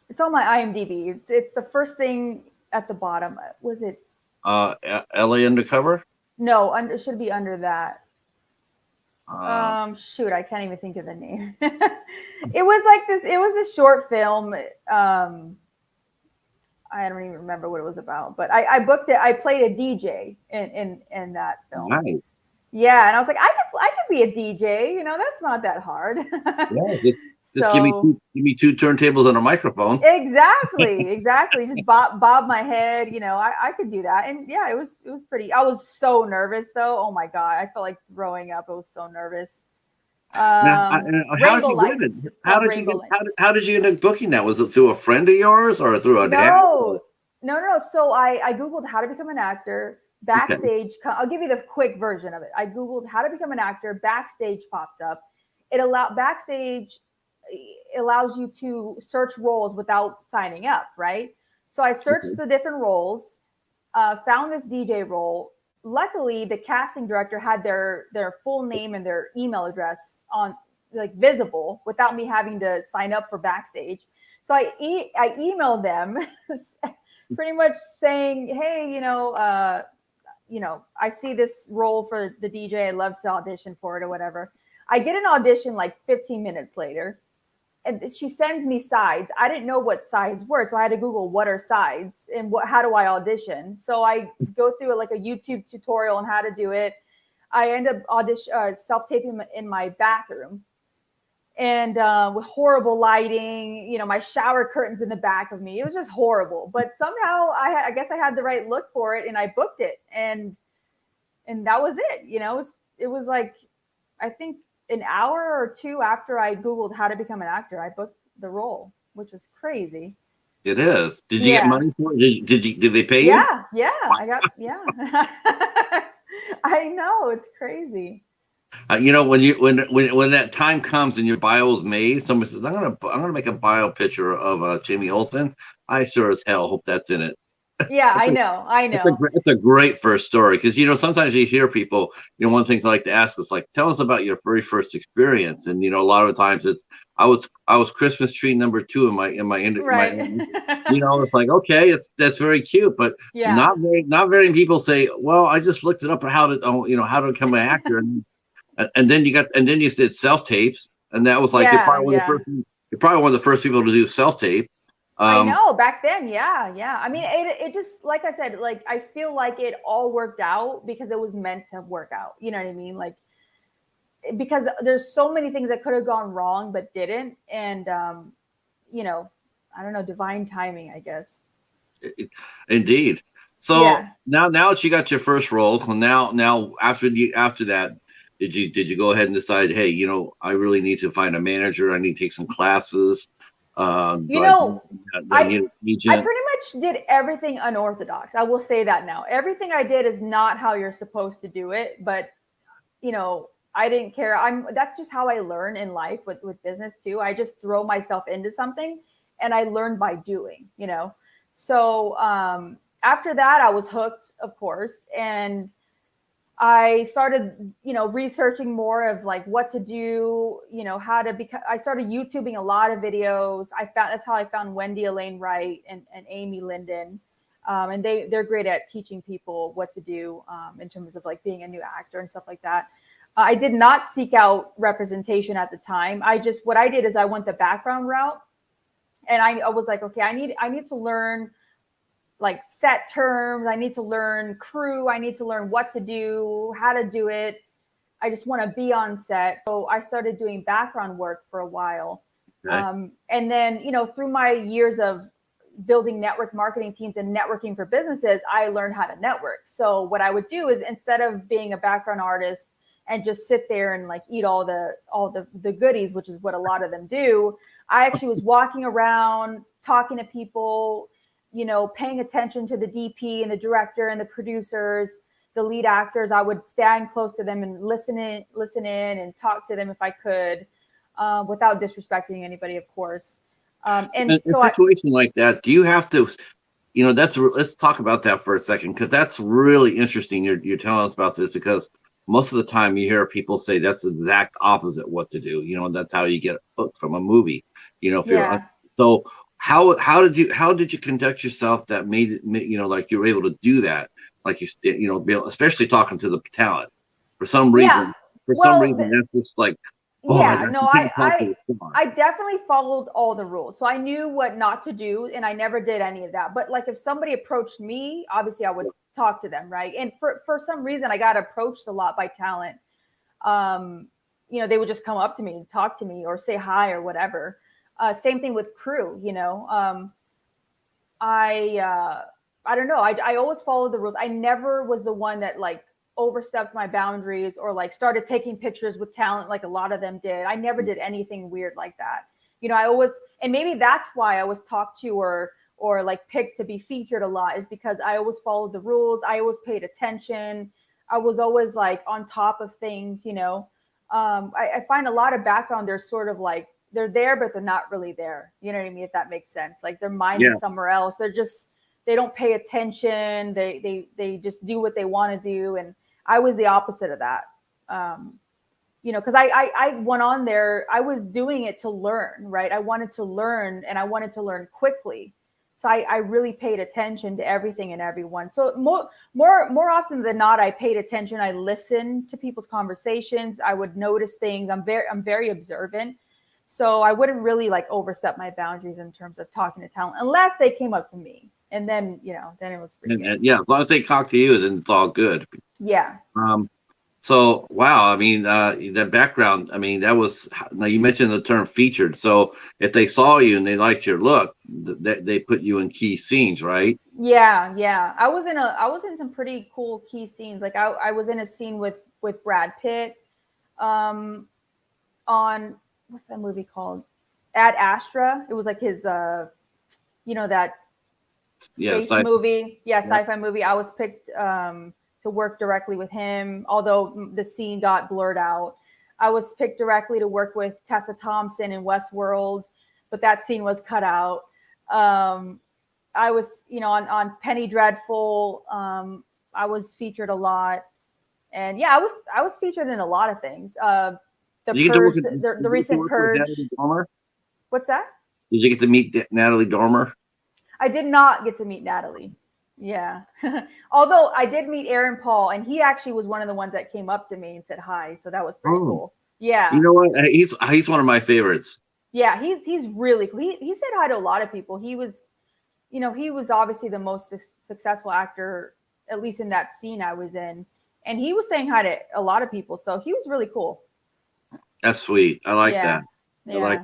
It's on my IMDb. It's the first thing at the bottom. Was it? LA Undercover. No, it should be under that. Shoot, I can't even think of the name. It was like this. It was a short film. I don't even remember what it was about, but I booked it. I played a DJ in that film. Nice. Yeah, and I was like, I could be a DJ. You know, that's not that hard. Yeah, just give me two turntables and a microphone. Exactly. Just bob my head. You know, I could do that. And yeah, it was pretty. I was so nervous though. Oh my god, I felt like throwing up. I was so nervous. Now, how did you win it? How did you end up booking that? Was it through a friend of yours or through an app? No. So I Googled how to become an actor. Backstage, okay. I'll give you the quick version of it. I Googled how to become an actor. Backstage pops up. Backstage allows you to search roles without signing up, right? So I searched the different roles, found this DJ role. Luckily, the casting director had their full name and their email address on like visible without me having to sign up for Backstage. So I emailed them pretty much saying, hey, I see this role for the DJ. I'd love to audition for it or whatever. I get an audition like 15 minutes later, and she sends me sides. I didn't know what sides were, so I had to Google what are sides and how do I audition. So I go through like a YouTube tutorial on how to do it. I end up self-taping in my bathroom, and with horrible lighting, my shower curtains in the back of me. It was just horrible. But somehow I guess I had the right look for it, and I booked it, and that was it. It was like, I think an hour or two after I Googled how to become an actor, I booked the role, which was crazy. It is. Did you get money for it? Did they pay you? Yeah. I got I know, it's crazy. When that time comes and your bio is made, someone says, I'm gonna make a bio picture of Jamie Ohlsen. I sure as hell hope that's in it. Yeah, I know. It's a great first story because sometimes you hear people. One of the things I like to ask is like, tell us about your very first experience, and a lot of times it's I was Christmas tree number 2 in my right. It's like, okay, that's very cute, but not very many people say, well, I just looked it up how to become an actor, and then you did self tapes, and that was like you're probably one of the first people to do self tape. I know, back then, yeah. I mean, it just, like I said, like I feel like it all worked out because it was meant to work out. You know what I mean? Like, because there's so many things that could have gone wrong but didn't, and I don't know, divine timing, I guess. Indeed. So now that you got your first role, now after that, did you go ahead and decide, hey, I really need to find a manager. I need to take some classes. I pretty much did everything unorthodox. I will say that now. Everything I did is not how you're supposed to do it, but I didn't care. That's just how I learn in life with business too. I just throw myself into something and I learn by doing, So after that, I was hooked, of course, and I started, researching more of like what to do, how to become. I started YouTubing a lot of videos. That's how I found Wendy Elaine Wright and Amy Linden, and they're great at teaching people what to do in terms of like being a new actor and stuff like that. I did not seek out representation at the time. What I did is I went the background route, and I was like, okay, I need to learn like set terms. I need to learn crew. I need to learn what to do, how to do it. I just want to be on set. So I started doing background work for a while. Okay. And then, through my years of building network marketing teams and networking for businesses, I learned how to network. So what I would do is, instead of being a background artist and just sit there and like eat all the goodies, which is what a lot of them do, I actually was walking around, talking to people, paying attention to the DP and the director and the producers, the lead actors. I would stand close to them and listen in and talk to them if I could, without disrespecting anybody, of course. And so a situation like that, do you have to, let's talk about that for a second, because that's really interesting. You're telling us about this because most of the time you hear people say that's the exact opposite what to do. And that's how you get hooked from a movie. If you're Yeah. so how did you conduct yourself that made it like you were able to do that, like especially talking to the talent for some Yeah. reason Well, that's just like, oh my yeah, gosh, no, you can't talk to the star. I definitely followed all the rules. So I knew what not to do and I never did any of that. But like if somebody approached me, obviously I would talk to them, right? And for some reason I got approached a lot by talent. Um, they would just come up to me and talk to me or say hi or whatever. Same thing with crew, I don't know. I always followed the rules. I never was the one that like overstepped my boundaries or like started taking pictures with talent like a lot of them did. I never did anything weird like that. I always, and maybe that's why I was talked to or like picked to be featured a lot, is because I always followed the rules. I always paid attention. I was always like on top of things. I find a lot of background, they're sort of like they're there but they're not really there. You know what I mean? If that makes sense. Like their mind Yeah, is somewhere else. They don't pay attention. They just do what they want to do. And I was the opposite of that. Because I went on there, I was doing it to learn, right? I wanted to learn and I wanted to learn quickly. So I really paid attention to everything and everyone. So more often than not, I paid attention. I listened to people's conversations. I would notice things. I'm very observant. So I wouldn't really like overstep my boundaries in terms of talking to talent unless they came up to me. And then it was free game. and yeah, as long as they talk to you, then it's all good. Yeah. Um, So wow, I mean, the background. I mean, that was now you mentioned the term featured. So if they saw you and they liked your look, they put you in key scenes, right? Yeah, yeah. I was in some pretty cool key scenes. Like I was in a scene with Brad Pitt, um, on what's that movie called? Ad Astra. It was like his that Yes, space movie. Yeah, yeah. sci-fi movie. I was picked to work directly with him, although the scene got blurred out. I was picked directly to work with Tessa Thompson in Westworld, but that scene was cut out. Um, I was, on Penny Dreadful. I was featured a lot, and yeah, I was featured in a lot of things. The Did you get to work Purge, with, the did you get to recent work with Purge. Natalie Dormer? What's that? Did you get to meet Natalie Dormer? I did not get to meet Natalie. Yeah. Although I did meet Aaron Paul, and he actually was one of the ones that came up to me and said hi. So that was pretty Oh, cool. you Yeah. know what? He's one of my favorites. Yeah. He's really cool. He said hi to a lot of people. He was obviously the most successful actor, at least in that scene I was in. And he was saying hi to a lot of people. So he was really cool. That's sweet. I like that. Yeah. I like.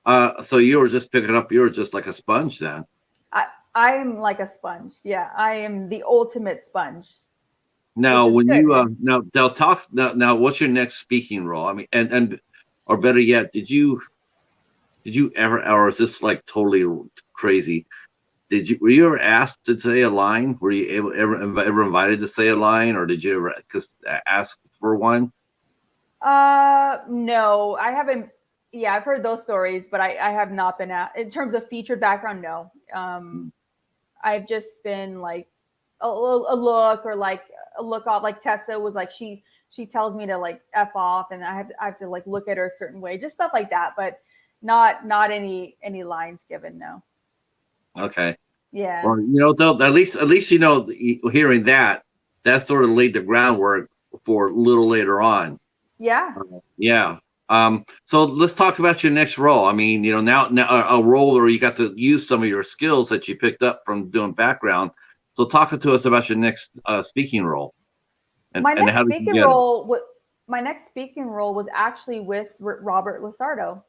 Yeah. So you were just picking up. You were just like a sponge then. I, I am like a sponge. Yeah. I am the ultimate sponge, which Now, is when good. you Yeah. now talk now, what's your next speaking role? I mean, and or better yet, did you ever, or is this like totally crazy? Were you ever asked to say a line? Were you ever invited to say a line, or did you ever ask for one? No, I haven't. Yeah, I've heard those stories, but I have not been at, in terms of featured background. No, I've just been like a look or like a look off. Like Tessa was like she tells me to like f off, and I have to like look at her a certain way, just stuff like that. But not any lines given. No. Okay. Yeah. Well, though, at least hearing that sort of laid the groundwork for a little later on. Yeah. Yeah. So let's talk about your next role. I mean, now a role where you got to use some of your skills that you picked up from doing background. So talk to us about your next speaking role, and My and next how did you speaking get it? role, what my next speaking role was actually with Robert LaSardo.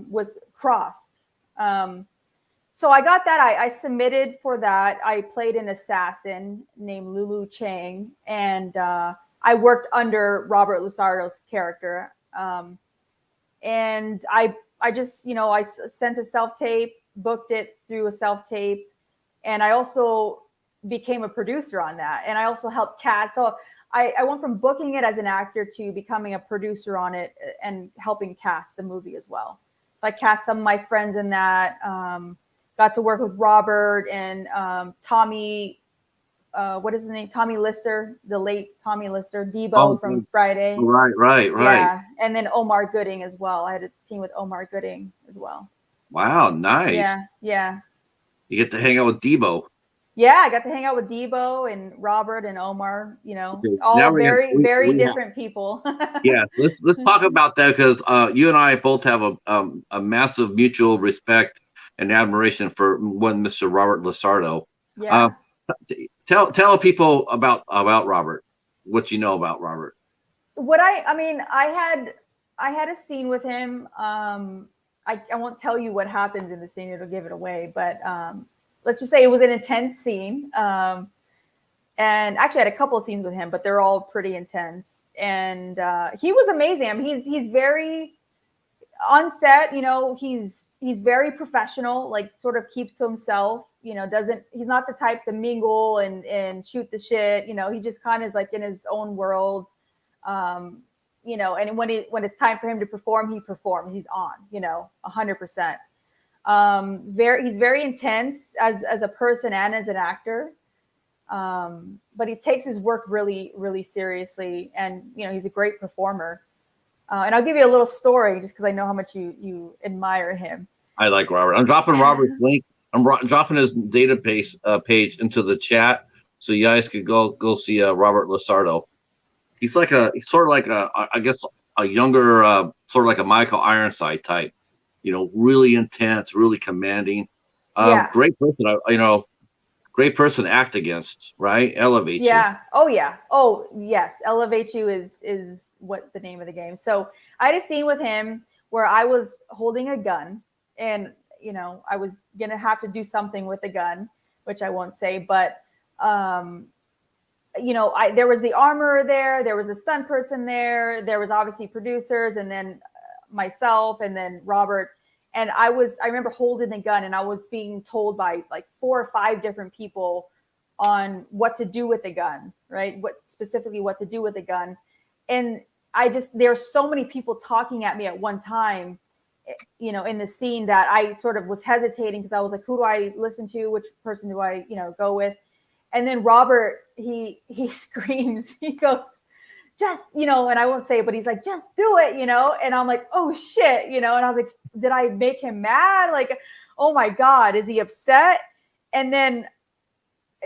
Was Crossed. Um, so I got that. I submitted for that. I played an assassin named Lulu Chang, and I worked under Robert LaSardo's character. And I just I sent a self tape, booked it through a self tape, and I also became a producer on that, and I also helped cast. So I went from booking it as an actor to becoming a producer on it and helping cast the movie as well. So I cast some of my friends in that. Got to work with Robert and Tommy what is his name? Tommy Lister, the late Tommy Lister, Oh, Debo from Friday. right. Yeah, and then Omar Gooding as well. I had a scene with Omar Gooding as well. Wow, nice. Yeah. You get to hang out with Debo. Yeah, I got to hang out with Debo and Robert and Omar. Okay. Now All very we have different people. yeah. Let's talk about that because you and I both have a massive mutual respect and admiration for one Mr. Robert LaSardo. Uh, Yeah. tell people about Robert. What you know about Robert. I mean, I had a scene with him. I won't tell you what happens in the scene; it'll give it away. But let's just say it was an intense scene. And actually, I had a couple of scenes with him, but they're all pretty intense. And he was amazing. I mean, he's very on set. You know, he's very professional. Like, sort of keeps to himself. You know, he's not the type to mingle and shoot the shit. You know, he just kind of is like in his own world. You know, and when it's time for him to perform, he performs. He's on, you know, 100%. He's very intense as a person and as an actor. But he takes his work really, really seriously, and you know, he's a great performer. And I'll give you a little story just because I know how much you admire him. I like Robert. I'm dropping Robert's link. I'm dropping his database page into the chat so you guys could go see Robert LaSardo. He's sort of like I guess a younger sort of like a Michael Ironside type, you know, really intense, really commanding. Great person, you know, great person to act against, right? Elevate you. Oh yeah. Oh yes. Elevate you is what the name of the game. So I had a scene with him where I was holding a gun, and you know, I was gonna have to do something with the gun, which I won't say, but you know, there was the armorer there was a stunt person there was obviously producers, and then myself, and then Robert. And I remember holding the gun, and I was being told by like 4 or 5 different people on what to do with the gun, right? What to do with the gun. And there's so many people talking at me at one time, you know, in the scene, that I sort of was hesitating because I was like, who do I listen to? Which person do I, you know, go with? And then Robert, he screams, he goes, just, you know, and I won't say it, but he's like, just do it, you know? And I'm like, oh shit, you know? And I was like, did I make him mad? Like, oh my God, is he upset? And then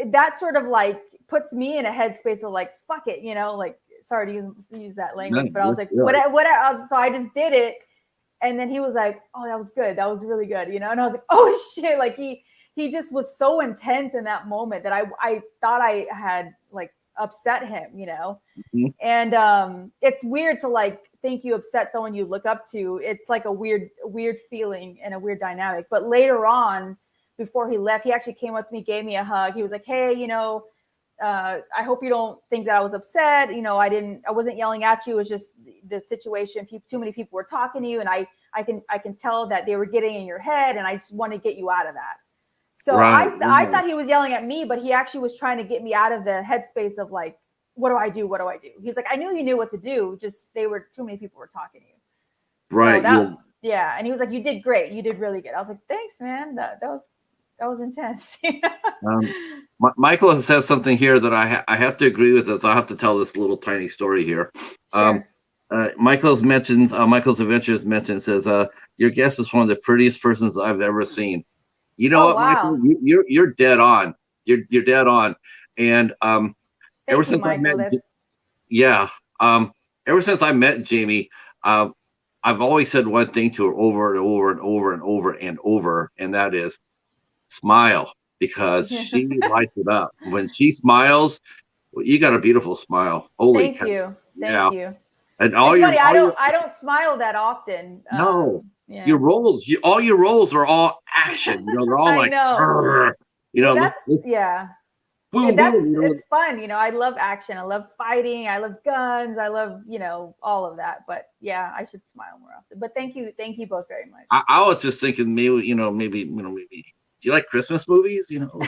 that sort of like puts me in a headspace of like, fuck it, you know, like, sorry to use that language, but I was like, so I just did it. And then he was like, oh, that was good. That was really good, you know? And I was like, oh shit, like he just was so intense in that moment that I thought I had like upset him, you know? Mm-hmm. And it's weird to like think you upset someone you look up to. It's like a weird feeling and a weird dynamic. But later on, before he left, he actually came up to me, gave me a hug. He was like, hey, you know, I hope you don't think that I was upset. You know, I wasn't yelling at you. It was just the situation. Too many people were talking to you, and I can tell that they were getting in your head, and I just want to get you out of that. So I thought he was yelling at me, but he actually was trying to get me out of the headspace of like, what do I do? What do I do? He's like, I knew you knew what to do. Just too many people were talking to you. Right. So yeah. And he was like, you did great. You did really good. I was like, thanks, man. That was intense. Michael says something here that I have to agree with. I have to tell this little tiny story here. Sure. Michael's Adventures says, your guest is one of the prettiest persons I've ever seen. You know what, wow. Michael? You're dead on. You're dead on. And ever since I met Jamie, I've always said one thing to her over and over and over and over and over, and that is smile, because she lights it up. When she smiles, you got a beautiful smile. Holy Thank you. And I don't smile that often. No. Your roles, all your roles are all action. You know, they're all like, you know, it's fun. You know, I love action. I love fighting. I love guns. I love, you know, all of that. But yeah, I should smile more often. But thank you both very much. I was just thinking maybe. Do you like Christmas movies? You know,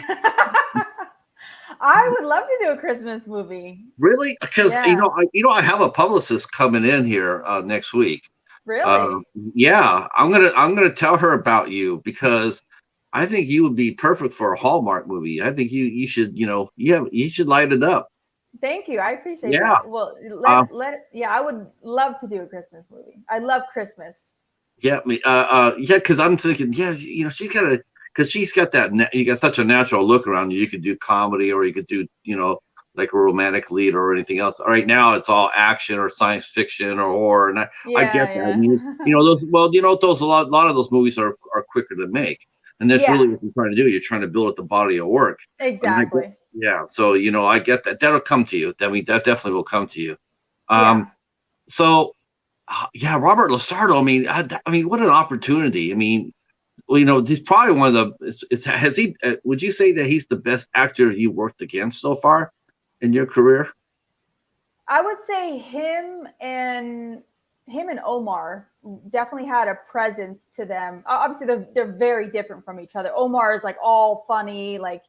I would love to do a Christmas movie. Really? Because I have a publicist coming in here next week. Really? Yeah, I'm gonna tell her about you, because I think you would be perfect for a Hallmark movie. I think you should, you should light it up. Thank you. I appreciate Yeah. that. Well, Um, yeah, I would love to do a Christmas movie. I love Christmas. yeah, yeah, because I'm thinking, yeah, she's got a, because she's got that, you got such a natural look around you. You could do comedy, or you could do, like a romantic lead or anything else. Right now, it's all action or science fiction or horror, and I get Yeah, that. I mean, yeah. those, well, those a lot of those movies are quicker to make, and that's really Yeah, what you're trying to do. You're trying to build up the body of work. I mean, exactly. yeah. So I get that. That'll come to you. I mean, that definitely will come to you. Yeah. Um, so yeah, Robert LaSardo. I mean, I mean, what an opportunity. I mean, well, he's probably one of the. Has he? Would you say that he's the best actor you worked against so far in your career? I would say him and Omar definitely had a presence to them. Obviously, they're very different from each other. Omar is like all funny, like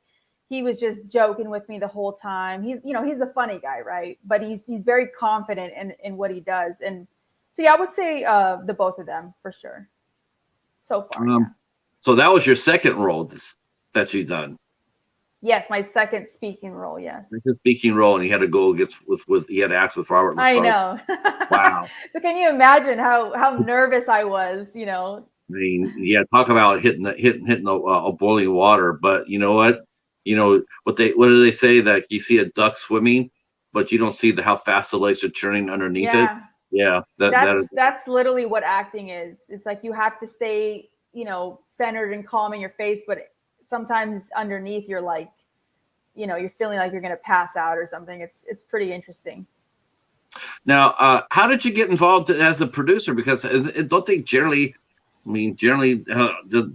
he was just joking with me the whole time. He's the funny guy, right? But he's very confident in what he does, and so yeah, I would say the both of them for sure. So far, yeah. Um, so that was your second role that you done. Yes, my second speaking role. Yes. Second speaking role, and he had to go against with he had to act with Robert I LaSardo. know. Wow. So can you imagine how nervous I was? I mean, yeah, talk about hitting a boiling water. But you know what? What do they say, that you see a duck swimming, but you don't see how fast the legs are churning underneath it. Yeah, Yeah, that is that's literally what acting is. It's like you have to stay, centered and calm in your face, but sometimes underneath you're like, you're feeling like you're going to pass out or something. It's pretty interesting. Now, how did you get involved as a producer? Because don't they generally, I mean,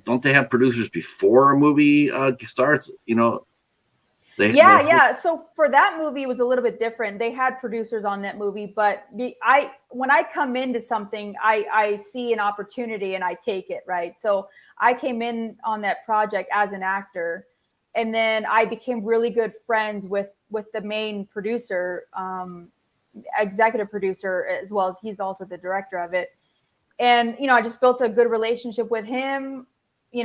don't they have producers before a movie starts? Yeah, yeah. So for that movie, it was a little bit different. They had producers on that movie, but when I come into something, I see an opportunity and I take it, right? So I came in on that project as an actor, and then I became really good friends with the main producer, executive producer, as well as he's also the director of it. And I just built a good relationship with him.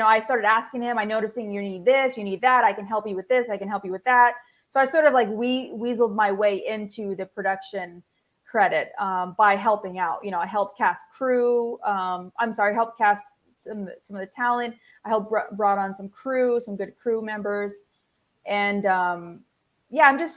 I started asking him, I noticing you need this, you need that, I can help you with this, I can help you with that. So I sort of like weaseled my way into the production credit, by helping out. I helped cast crew. Helped cast some of the talent. I helped brought on some crew, some good crew members. And yeah,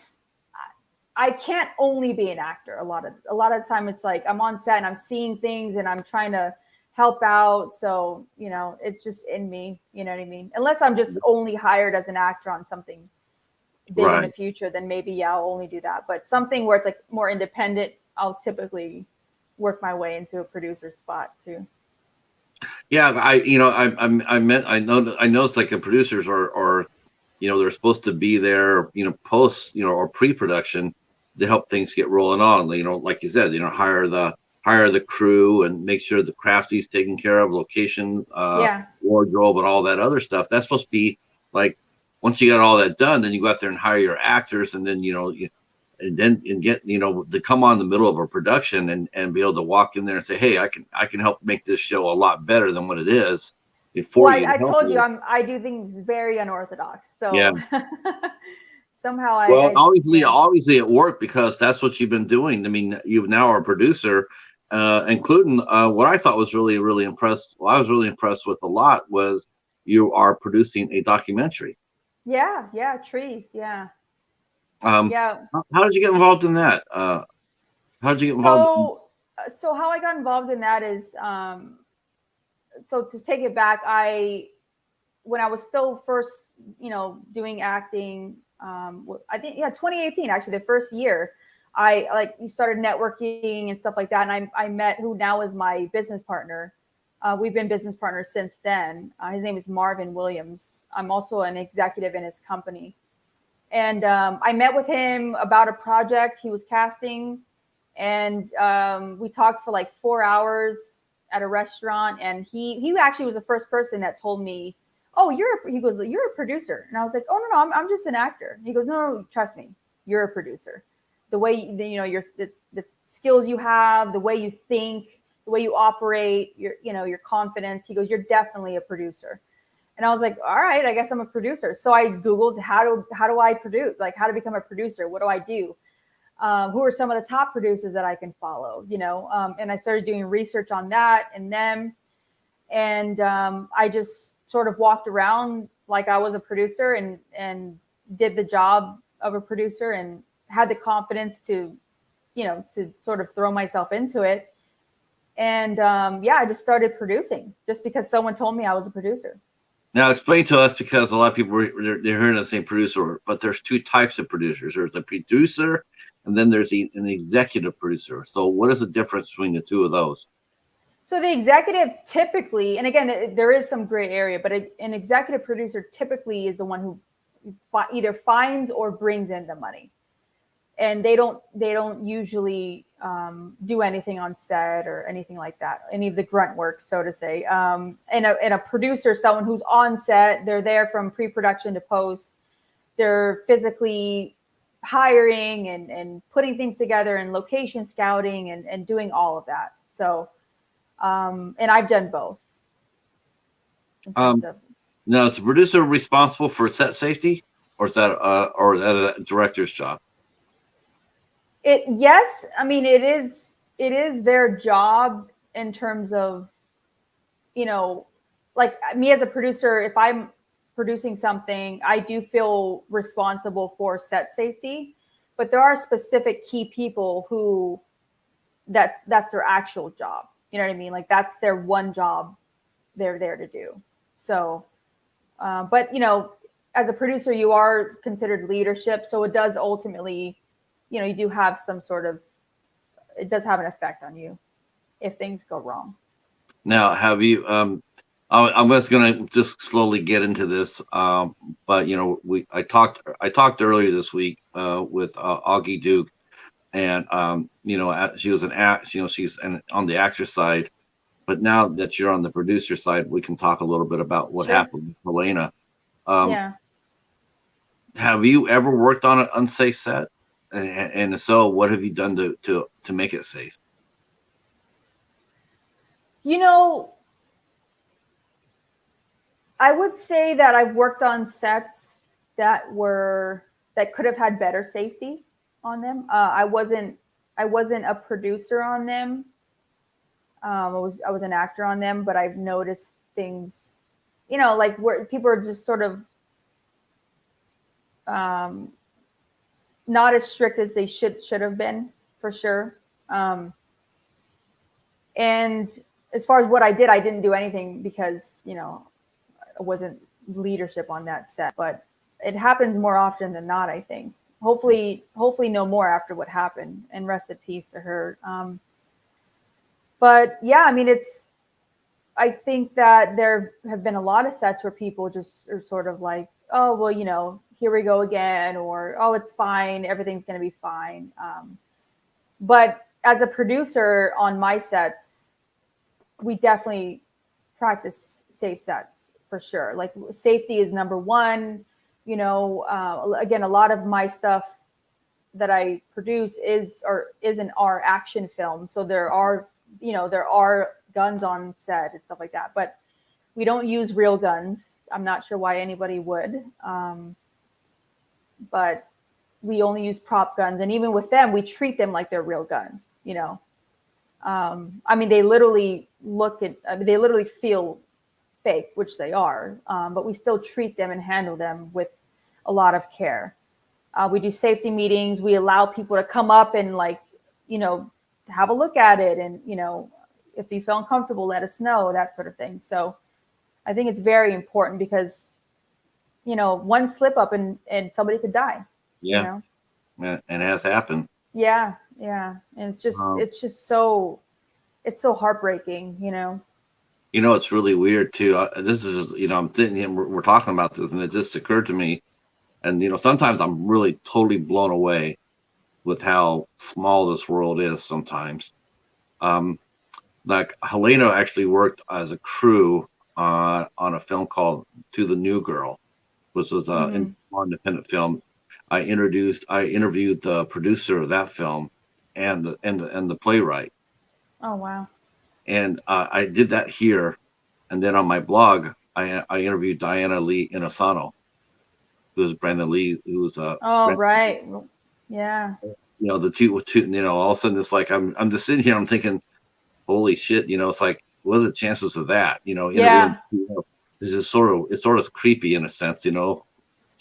I can't only be an actor. A lot of the time it's like I'm on set and I'm seeing things and I'm trying to help out. So, it's just in me, you know what I mean? Unless I'm just only hired as an actor on something big in the right. future, then maybe, yeah, I'll only do that. But something where it's like more independent, I'll typically work my way into a producer spot too. Yeah, I noticed like the producers are they're supposed to be there, post, or pre-production to help things get rolling on. Like you said, hire the crew and make sure the crafty's taken care of, location, Yeah. wardrobe, and all that other stuff. That's supposed to be like, once you got all that done, then you go out there and hire your actors, and then and get to come on the middle of a production and be able to walk in there and say, hey, I can help make this show a lot better than what it is for Well, you, to I help told you you. I do things very unorthodox. Yeah. So somehow Well, obviously, yeah. obviously it worked, because that's what you've been doing. I mean, you now are a producer, including what I thought was really, really impressed. Well, I was really impressed with a lot was you are producing a documentary. Yeah, yeah, trees, yeah. Um, Yeah. how did you get involved in that? How did you get involved? So how I got involved in that is, so to take it back, when I was still first, doing acting, I think, yeah, 2018, actually, the first year, I like you started networking and stuff like that. And I met who now is my business partner. We've been business partners since then. His name is Marvin Williams. I'm also an executive in his company. And I met with him about a project he was casting. And we talked for like 4 hours at a restaurant. And he actually was the first person that told me, oh, he goes, you're a producer. And I was like, oh, no, I'm just an actor. He goes, no, trust me, you're a producer. The way, the skills you have, the way you think, the way you operate, your confidence. He goes, you're definitely a producer. And I was like, all right, I guess I'm a producer. So I Googled how do I produce, like how to become a producer? What do I do? Who are some of the top producers that I can follow, and I started doing research on that and them. And I just sort of walked around like I was a producer and did the job of a producer and had the confidence to, to sort of throw myself into it. And I just started producing just because someone told me I was a producer. Now, explain to us, because a lot of people they're hearing the same producer, but there's two types of producers. There's a producer, and then there's an executive producer. So, what is the difference between the two of those? So the executive typically, and again, there is some gray area, but an executive producer typically is the one who either finds or brings in the money, and they don't usually do anything on set or anything like that, any of the grunt work, so to say. And a producer, someone who's on set, they're there from pre-production to post. They're physically hiring and putting things together and location scouting and doing all of that. So, and I've done both. Now, is the producer responsible for set safety, or is that a director's job? Yes, I mean it is their job in terms of, like me as a producer, if I'm producing something, I do feel responsible for set safety, but there are specific key people who that's their actual job. You know what I mean? Like that's their one job they're there to do. So, but as a producer, you are considered leadership. So it does ultimately, you do have some sort of, it does have an effect on you if things go wrong. Now, have you, I'm just going to just slowly get into this. But, I talked earlier this week with Augie Duke, and, she was an act, she's on the actor side. But now that you're on the producer side, we can talk a little bit about what happened with Helena. Yeah. Have you ever worked on an unsafe set? And if so, what have you done to make it safe? I would say that I've worked on sets that could have had better safety on them. I wasn't a producer on them. I was an actor on them, but I've noticed things, like where people are just sort of not as strict as they should have been, for sure. And as far as what I didn't do anything because, I wasn't leadership on that set, but it happens more often than not, I think. Hopefully no more after what happened, and rest in peace to her. But yeah, I mean, I think that there have been a lot of sets where people just are sort of like, oh, well, here we go again, or, oh, it's fine, everything's going to be fine. But as a producer on my sets, we definitely practice safe sets for sure. Like safety is number one. Again, a lot of my stuff that I produce isn't our action film. So there are guns on set and stuff like that, but we don't use real guns. I'm not sure why anybody would. But we only use prop guns. And even with them, we treat them like they're real guns, I mean, they literally they literally feel fake, which they are, but we still treat them and handle them with a lot of care. We do safety meetings. We allow people to come up and have a look at it. And, if you feel uncomfortable, let us know, that sort of thing. So I think it's very important because, one slip up and somebody could die. Yeah. And it has happened. Yeah. And it's just so heartbreaking, It's really weird too. This is, I'm sitting here, we're talking about this, and it just occurred to me. And, sometimes I'm really totally blown away with how small this world is sometimes. Like Helena actually worked as a crew on a film called To the New Girl, which was an independent film. I interviewed the producer of that film and the playwright. Oh, wow. And I did that here. And then on my blog, I interviewed Diana Lee Inosanto, who was Brandon Lee, who was Oh, right. Yeah. the two, all of a sudden it's like I'm just sitting here, I'm thinking, holy shit, it's like, what are the chances of that? Interviewing, Yeah. this is it's sort of creepy in a sense, sort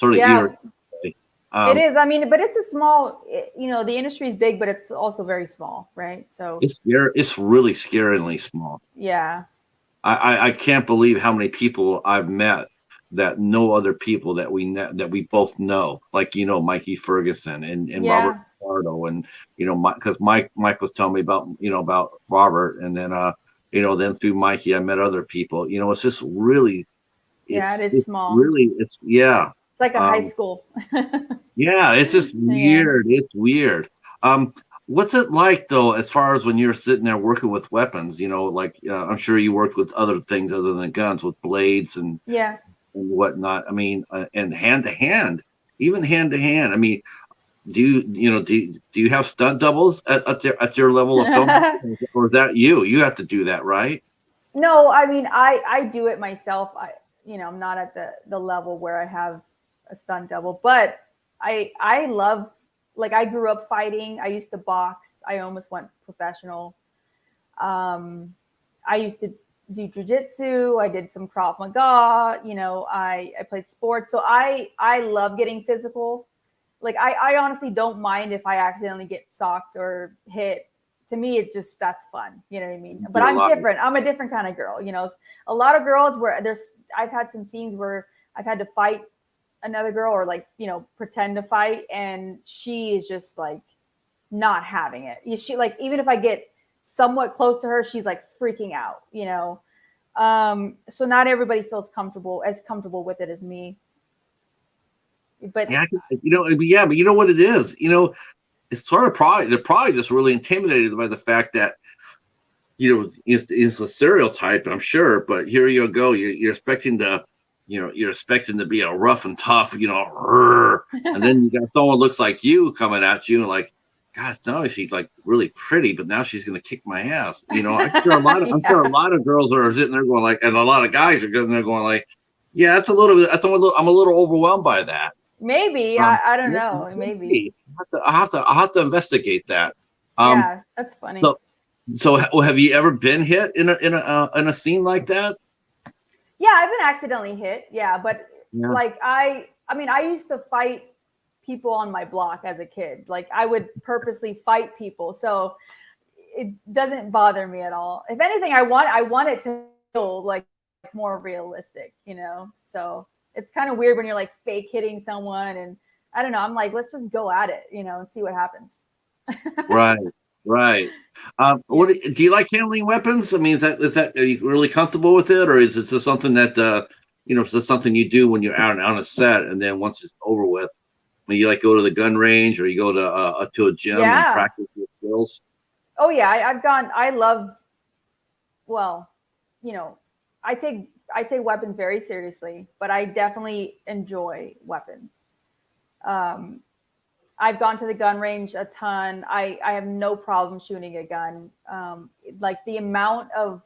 of Yeah. eerie. It Um, is. I mean, but it's a small, the industry is big, but it's also very small, right? So, it's really scaringly small. yeah. I can't believe how many people I've met that know other people that we both know, like Mikey Ferguson and Robert Yeah. LaSardo, and because Mike was telling me about Robert, and then then through Mikey I met other people. It's just really Yeah. It is it's small. really it's yeah. It's like a high um school. yeah, it's just Yeah. weird. It's weird. Um, what's it like though, as far as when you're sitting there working with weapons? Like I'm sure you worked with other things other than guns, with blades Yeah. and whatnot. I mean, and hand to hand, even hand to hand. I mean, do you have stunt doubles at your level of film, or is that you? You have to do that, right? No, I mean, I do it myself. I'm not at the level where I have a stunt double, but I love, like, I grew up fighting. I used to box. I almost went professional. I used to do jujitsu. I did some Krav Maga. I played sports. So I love getting physical. Like, I honestly don't mind if I accidentally get socked or hit. To me, it just, that's fun. You know what I mean? But Do a I'm lot. different. I'm a different kind of girl. A lot of girls where I've had some scenes where I've had to fight another girl, or, like, pretend to fight, and she is just like not having it. She, like, even if I get somewhat close to her, she's like freaking out. So not everybody feels comfortable with it as me. But Yeah, yeah, but you know what it is? It's sort of probably they're probably just really intimidated by the fact that it's a stereotype, I'm sure, but here you go. You're expecting to be a rough and tough, and then you got someone looks like you coming at you, and like, gosh, now she's like really pretty, but now she's gonna kick my ass. I'm sure a yeah, lot of girls are sitting there going like, and a lot of guys are sitting there going like, yeah, I'm a little overwhelmed by that. maybe, I don't know, maybe. Maybe. I'll have to investigate that. Um, Yeah, that's funny. so so have you ever been hit in a scene like that? Yeah, I've been accidentally hit. Yeah, but, Yeah. like, I mean, I used to fight people on my block as a kid. Like, I would purposely fight people, so it doesn't bother me at all. If anything, I want it to feel like more realistic. So it's kind of weird when you're like fake hitting someone, and I don't know. I'm like, let's just go at it, and see what happens. Right. Right. Yeah. What do you like handling weapons? I mean, is that are you really comfortable with it, or is it just something that is this something you do when you're out on a set, and then once it's over with, when you like go to the gun range, or you go to a gym and Yeah. practice your skills? Oh yeah. I've gone. I love. Well, you know, I take weapons very seriously, but I definitely enjoy weapons. Um, I've gone to the gun range a ton. I have no problem shooting a gun. Like, the amount of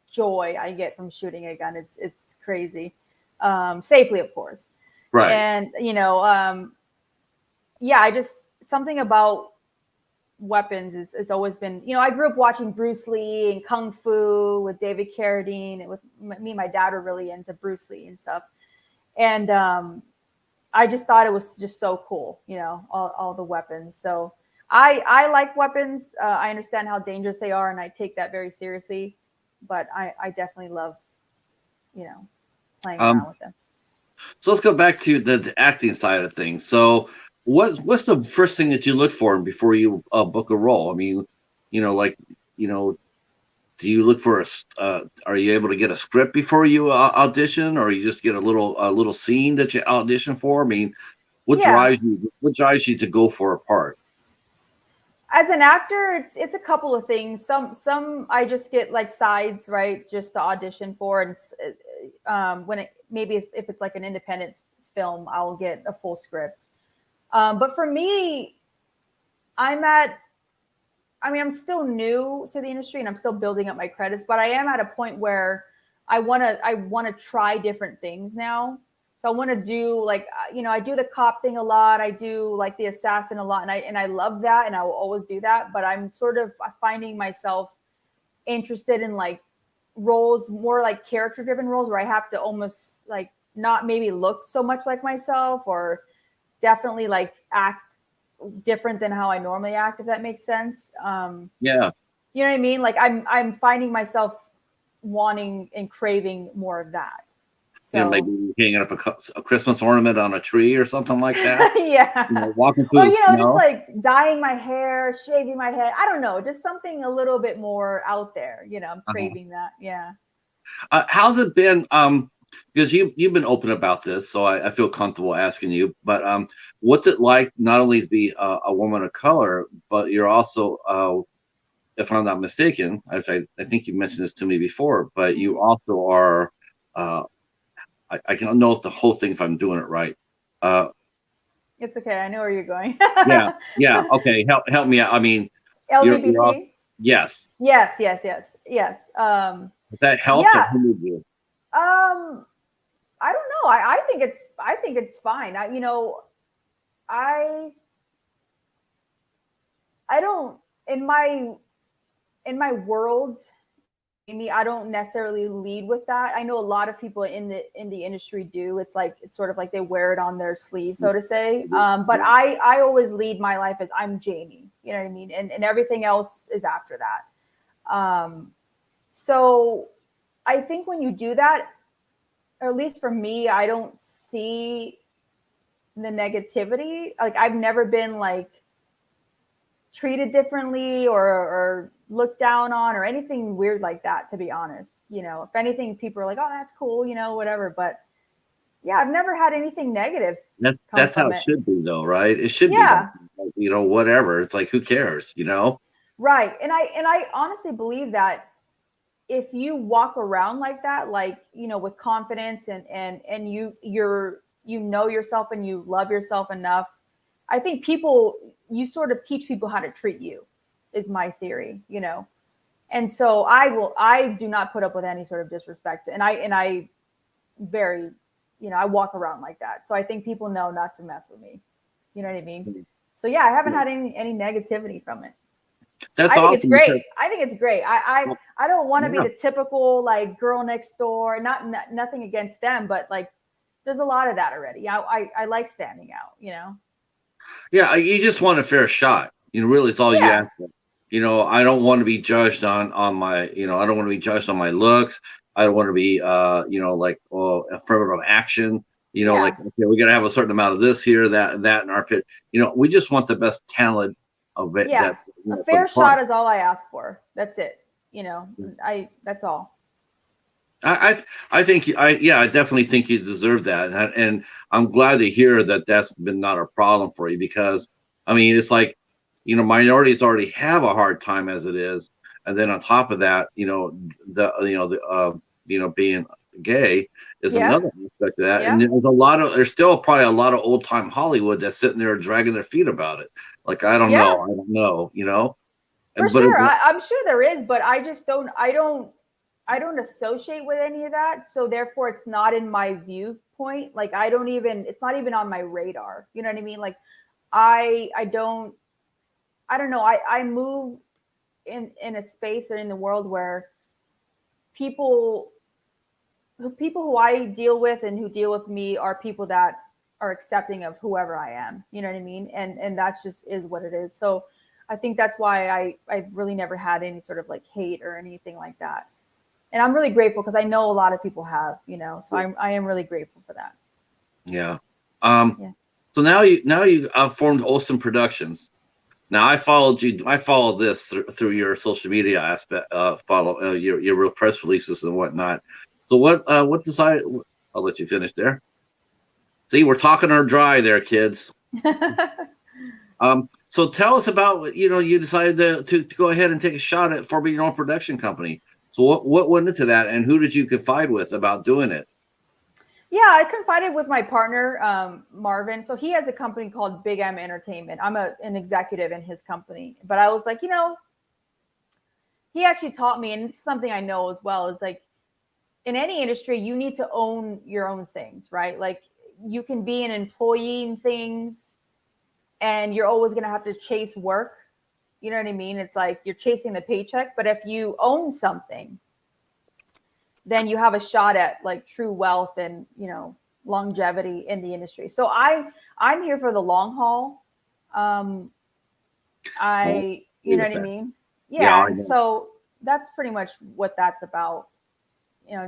joy I get from shooting a gun, it's crazy. Safely, of course. Right. And, yeah, I just, something about weapons is always been, I grew up watching Bruce Lee and Kung Fu with David Carradine, and with me and my dad were really into Bruce Lee and stuff. And I just thought it was just so cool, all the weapons. So I like weapons. I understand how dangerous they are, and I take that very seriously. But I definitely love, you know, playing around Um, with them. so let's go back to the acting side of things. So what's the first thing that you look for before you book a role? I mean, like, you know, do you look for are you able to get a script before you audition, or you just get a little scene that you audition for? I mean, Yeah, what drives you to go for a part? as an actor, it's a couple of things. Some I just get like sides, right, just to audition for, and when it maybe if it's like an independent film, I'll get a full script. But for me, I'm at I mean, I'm still new to the industry and I'm still building up my credits, but I am at a point where I want to try different things now. So I want to do like, I do the cop thing a lot. I do like the assassin a lot, and I love that, and I will always do that. But I'm sort of finding myself interested in like roles, more like character driven roles, where I have to almost like not maybe look so much like myself, or definitely like act different than how I normally act, if that makes sense. Yeah. You know what I mean? Like I'm finding myself wanting and craving more of that. So Maybe hanging up a Christmas ornament on a tree or something like that. yeah. Walking Or, through the just snow. like dyeing my hair, shaving my head. I don't know, just something a little bit more out there. I'm craving that. Yeah. How's it been? Because you've been open about this, so I feel comfortable asking you. But what's it like not only to be a woman of color, but you're also, if I'm not mistaken, I think you mentioned this to me before, but you also are. I don't know if the whole thing, if I'm doing it right. Uh, It's okay. I know where you're going. yeah. Okay, help me out. I mean, you're all, LGBT? yes. Yes. Has that helped or Yeah. hindered you? Um, I don't know. I think it's fine. I I don't in my world, Amy, I don't necessarily lead with that. I know a lot of people in the industry do. It's sort of like they wear it on their sleeve, so to say. But I always lead my life as I'm Jamie. You know what I mean? And everything else is after that. So I think when you do that, or at least for me, I don't see the negativity. Like I've never been like treated differently or looked down on or anything weird like that, to be honest. If anything, people are like, oh, that's cool, whatever. But yeah, I've never had anything negative come That's how from it it. should be, though, right? It should be that, Yeah, like, whatever. It's like, who cares, right. And I honestly believe that if you walk around like that, like, with confidence and you know yourself and you love yourself enough, I think you sort of teach people how to treat you, is my theory. And so I do not put up with any sort of disrespect. And I very, I walk around like that. So I think people know not to mess with me. You know what I mean? So yeah, I haven't had any negativity from it. That's I think it's awesome because, great. I think it's great. I don't want to be yeah, the typical like girl next door. Not nothing against them, but like there's a lot of that already. I like standing out. yeah. You just want a fair shot. Really, it's all you Yeah. ask for. I don't want to be judged on my, I don't want to be judged on my looks. I don't want to be, like, affirmative action. Like, Yeah. okay, we got to have a certain amount of this here, that in our pit. We just want the best talent of it Yeah. that, A for the fair part. shot is all I ask for. That's it. That's all. I think I definitely think you deserve that, and I'm glad to hear that that's been not a problem for you because I mean it's like minorities already have a hard time as it is, and then on top of that being gay is Yeah. another aspect of that, and Yeah. there's still probably a lot of old time Hollywood that's sitting there dragging their feet about it, like I don't Yeah. know, For but sure. I'm sure there is, but I just don't. I don't associate with any of that. So therefore, it's not in my viewpoint. Like I don't even. It's not even on my radar. You know what I mean? Like I don't. I don't know. I move in a space or in the world where people who I deal with and who deal with me are people that are accepting of whoever I am. You know what I mean? And that's just is what it is. So I think that's why I've really never had any sort of like hate or anything like that. And I'm really grateful because I know a lot of people have. So I am really grateful for that. yeah. Yeah. So now you formed Ohlsen Productions. Now I followed you. I followed this through your social media aspect. Follow your real press releases and whatnot. So what decided? I'll let you finish there. See, we're talking her dry there, kids. So tell us about you decided to go ahead and take a shot at forming your own production company. So what went into that, and who did you confide with about doing it? Yeah, I confided with my partner, Marvin. So he has a company called Big M Entertainment. I'm an executive in his company. But I was like, he actually taught me, and it's something I know as well, is like, in any industry, you need to own your own things, right? Like you can be an employee in things and you're always going to have to chase work. You know what I mean? It's like you're chasing the paycheck, but if you own something, then you have a shot at like true wealth and, longevity in the industry. So I'm here for the long haul. You know what I mean? Yeah, Yeah. I And know. so that's pretty much what that's about.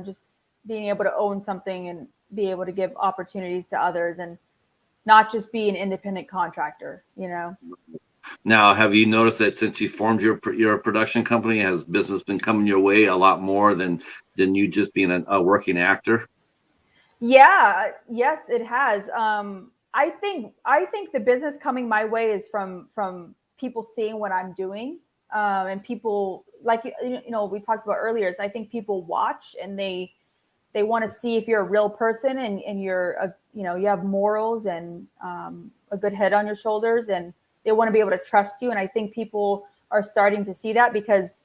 Just being able to own something and be able to give opportunities to others and not just be an independent contractor. Now, have you noticed that since you formed your production company, has business been coming your way a lot more than you just being a working actor? Yeah, yes, it has. I think the business coming my way is from people seeing what I'm doing, and people like we talked about earlier. Is I think people watch and they want to see if you're a real person and you have morals and a good head on your shoulders, and they want to be able to trust you. And I think people are starting to see that because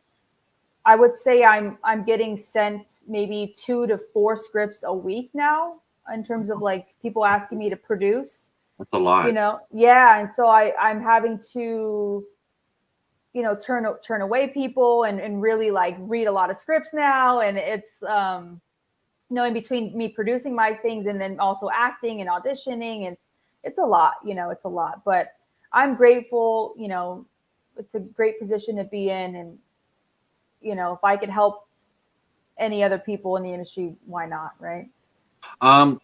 I would say I'm getting sent maybe 2 to 4 scripts a week now in terms of like people asking me to produce. That's a lot. Yeah, and so I'm having to turn away people and really like read a lot of scripts now, and it's in between me producing my things and then also acting and auditioning, it's a lot. It's a lot, but I'm grateful. It's a great position to be in, and if I could help any other people in the industry, why not, right?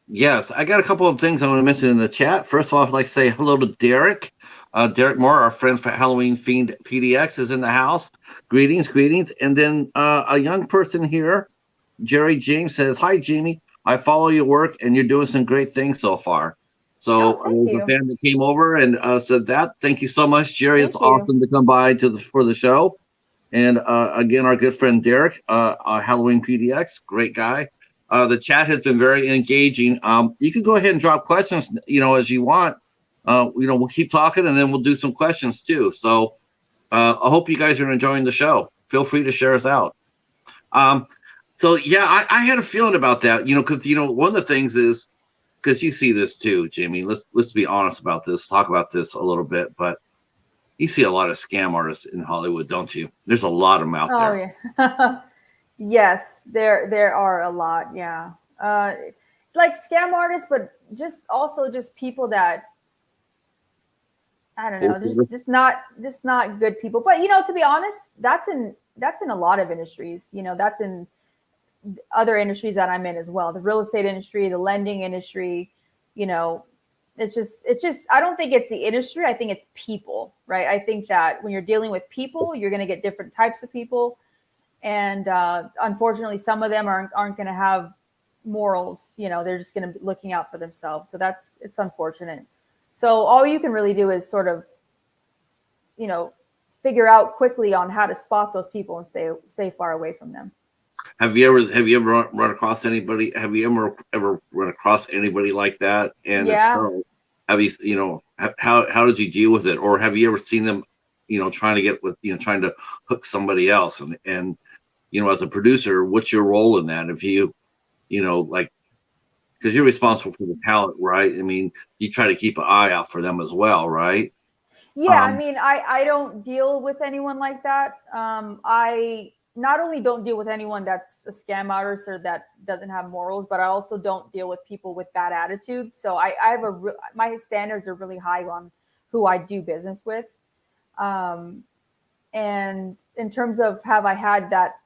Yes, I got a couple of things I want to mention in the chat. First of all, I'd like to say hello to Derek. Derek Moore, our friend for Halloween Fiend PDX, is in the house. Greetings, greetings. And then a young person here, Jerry James, says, "Hi, Jamie. I follow your work, and you're doing some great things so far." Oh, So thank there's a you. fan that came over and said that. Thank you so much, Jerry. It's Thank you. awesome to come by for the show. And again, our good friend Derek, Halloween PDX, great guy. The chat has been very engaging. You can go ahead and drop questions, as you want. We'll keep talking and then we'll do some questions too. So I hope you guys are enjoying the show. Feel free to share us out. Um, so yeah, I had a feeling about that, because one of the things is because you see this too, Jamie. Let's be honest about this. Talk about this a little bit, but you see a lot of scam artists in Hollywood, don't you? There's a lot of them out Oh there. yeah. Yes, there are a lot. Yeah. Like scam artists, but just people that I don't know, just not good people. But to be honest, that's in a lot of industries. That's in other industries that I'm in as well. The real estate industry, the lending industry. You know, it's just I don't think it's the industry. I think it's people, right? I think that when you're dealing with people, you're going to get different types of people, and unfortunately, some of them aren't going to have morals. They're just going to be looking out for themselves. So it's unfortunate. So all you can really do is sort of, you know, figure out quickly on how to spot those people and stay far away from them. Have you ever run across anybody? Have you ever run across anybody like that? And if Yeah. so, have how did you deal with it? Or have you ever seen them, trying to get with, trying to hook somebody else? And as a producer, what's your role in that? If like, because you're responsible for the talent, right? I mean, you try to keep an eye out for them as well, right? Yeah, I Um, mean, I don't deal with anyone like that. I not only don't deal with anyone that's a scam artist or that doesn't have morals, but I also don't deal with people with bad attitudes. So I have my standards are really high on who I do business with. Um, and in terms of have I had that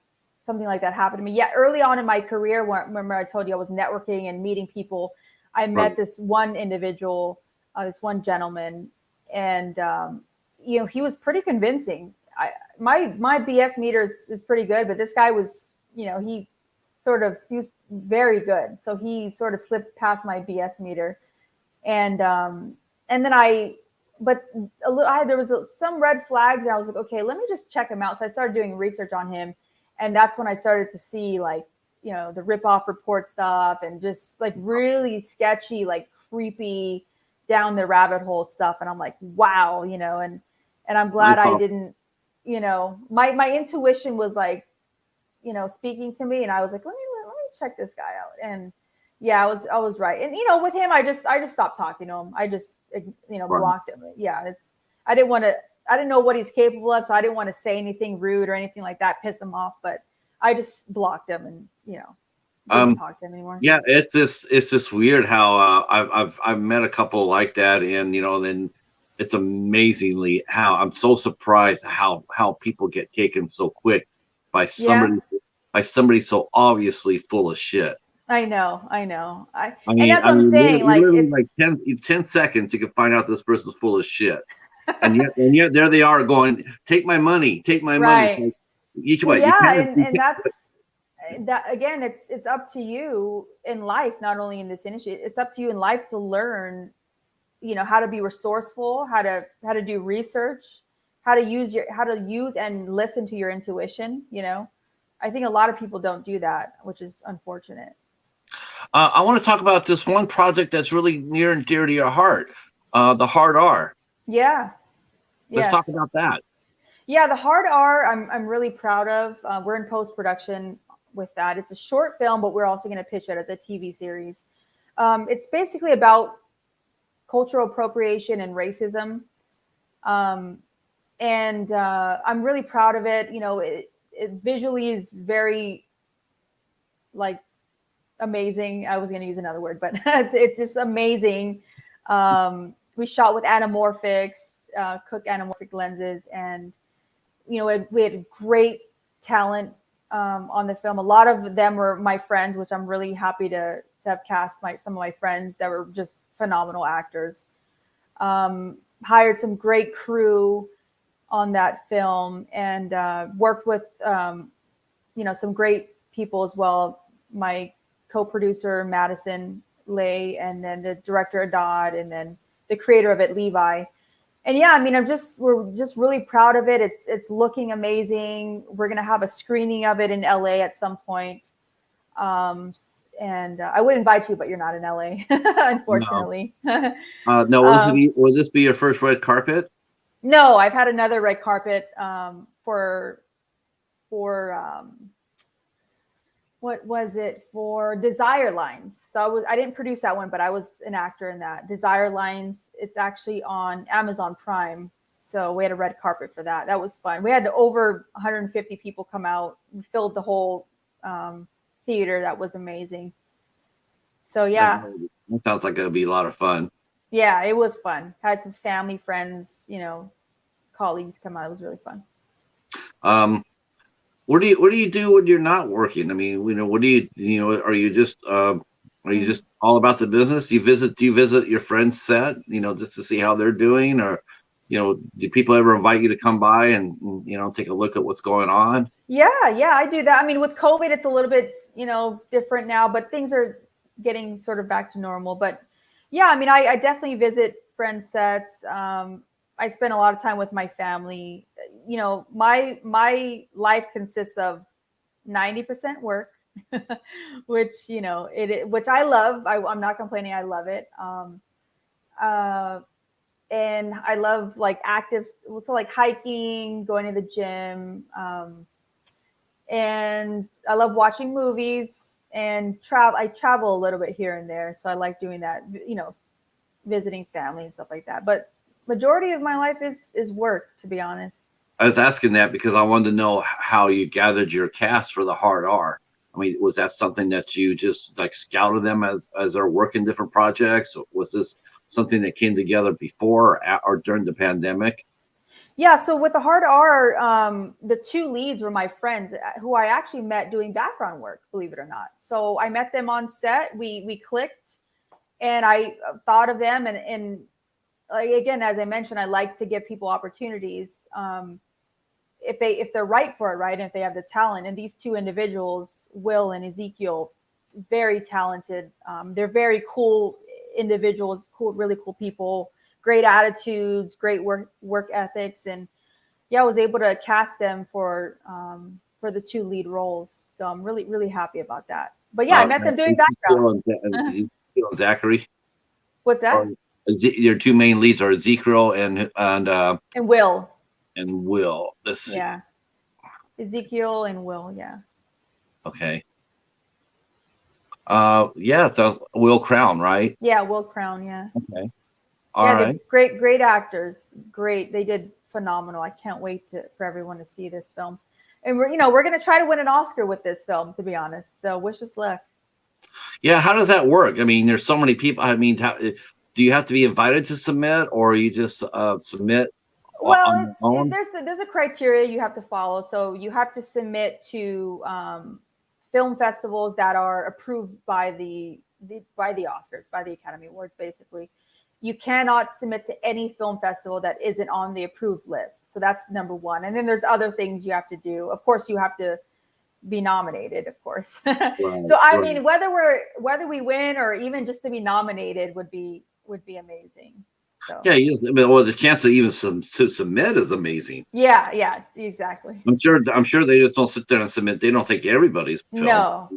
something like that happen to me? Yeah, early on in my career, remember I told you I was networking and meeting people. I met right. this one individual, this one gentleman, and he was pretty convincing. My BS meter is pretty good, but this guy was, he was very good. So he sort of slipped past my BS meter, and then but there was some red flags, and I was like, okay, let me just check him out. So I started doing research on him, and that's when I started to see like the rip off report stuff and just like really sketchy, like creepy down the rabbit hole stuff. And I'm like, wow, and I'm glad That's I all. didn't, my intuition was like, speaking to me, and I was like, let me check this guy out. And yeah, I was right. And with him, I just stopped talking to him. I just Right. blocked him. Yeah, I didn't know what he's capable of, so I didn't want to say anything rude or anything like that, piss him off. But I just blocked him and didn't talk to him anymore. Yeah, it's just weird how I've met a couple like that, and then it's amazingly how I'm so surprised how people get taken so quick by somebody so obviously full of shit. I know. And mean, that's what I'm saying. you Like, literally it's 10 seconds you can find out this person's full of shit, and yet there they are going, take my money, take my money. right. Each Well, way. yeah, and that's that again. It's up to you in life, not only in this industry. It's up to you in life to learn, how to be resourceful, how to do research, how to use and listen to your intuition. I think a lot of people don't do that, which is unfortunate. I want to talk about this one project that's really near and dear to your heart, the Hard R. Yeah. Let's Yes. talk about that. Yeah, the Hard R, I'm really proud of. We're in post-production with that. It's a short film, but we're also going to pitch it as a TV series. It's basically about cultural appropriation and racism. And I'm really proud of it. It visually is very, like, amazing. I was going to use another word, but it's just amazing. We shot with anamorphics, Cook anamorphic lenses, and we had great talent on the film. A lot of them were my friends, which I'm really happy to have cast some of my friends that were just phenomenal actors. Hired some great crew on that film, and worked with some great people as well. My co-producer Madison Lay, and then the director Adad, and then the creator of it, Levi. And yeah, I mean, we're just really proud of it. It's looking amazing. We're gonna have a screening of it in LA at some point. And I would invite you, but you're not in LA, unfortunately. No, will this be your first red carpet? No, I've had another red carpet for what was it, for Desire Lines. So I didn't produce that one, but I was an actor in that. Desire Lines, it's actually on Amazon Prime. So we had a red carpet for that. That was fun. We had over 150 people come out. We filled the whole theater. That was amazing. So yeah. That sounds like it'll be a lot of fun. Yeah, it was fun. Had some family, friends, colleagues come out. It was really fun. What do you do when you're not working? I mean, what do you are you just all about the business? Do you visit your friend's set, just to see how they're doing, or do people ever invite you to come by and take a look at what's going on? Yeah, I do that. I mean, with COVID, it's a little bit different now, but things are getting sort of back to normal. But yeah, I mean, I definitely visit friends' sets. I spend a lot of time with my family. My life consists of 90% work, which which I love. I'm not complaining. I love it. And I love like active, so like hiking, going to the gym, and I love watching movies and travel. I travel a little bit here and there, so I like doing that. Visiting family and stuff like that. But majority of my life is work, to be honest. I was asking that because I wanted to know how you gathered your cast for the Hard R. I mean, was that something that you just like scouted them as they're working different projects? Was this something that came together before or during the pandemic? Yeah, so with the Hard R, the two leads were my friends who I actually met doing background work, believe it or not. So I met them on set. We clicked, and I thought of them, and like, again, as I mentioned, I like to give people opportunities if they're right for it, right? And if they have the talent. And these two individuals, Will and Ezekiel, very talented. They're very cool individuals, really cool people, great attitudes, great work ethics. And yeah, I was able to cast them for the two lead roles. So I'm really, really happy about that. But yeah, I met them doing background. Ezekiel and Zachary. What's that? Your two main leads are Ezekiel and Will. And Will. Yeah. Ezekiel and Will, yeah. Okay. Yeah, so Will Crown, right? Yeah, Will Crown. Yeah, Okay. All yeah, they're right. great actors. Great, they did phenomenal. I can't wait for everyone to see this film. And we're gonna try to win an Oscar with this film, to be honest. So wish us luck. Yeah, how does that work? I mean, there's so many people. I mean, do you have to be invited to submit, or you just submit on Well, your own? there's a criteria you have to follow. So you have to submit to film festivals that are approved by by the Oscars, by the Academy Awards. Basically, you cannot submit to any film festival that isn't on the approved list. So that's number one. And then there's other things you have to do. Of course, you have to be nominated, of course. Right, So I right. mean, whether we win or even just to be nominated would be amazing. So Yeah, I mean, well, the chance to even to submit is amazing. yeah, exactly. I'm sure they just don't sit there and submit. They don't take everybody's film. No.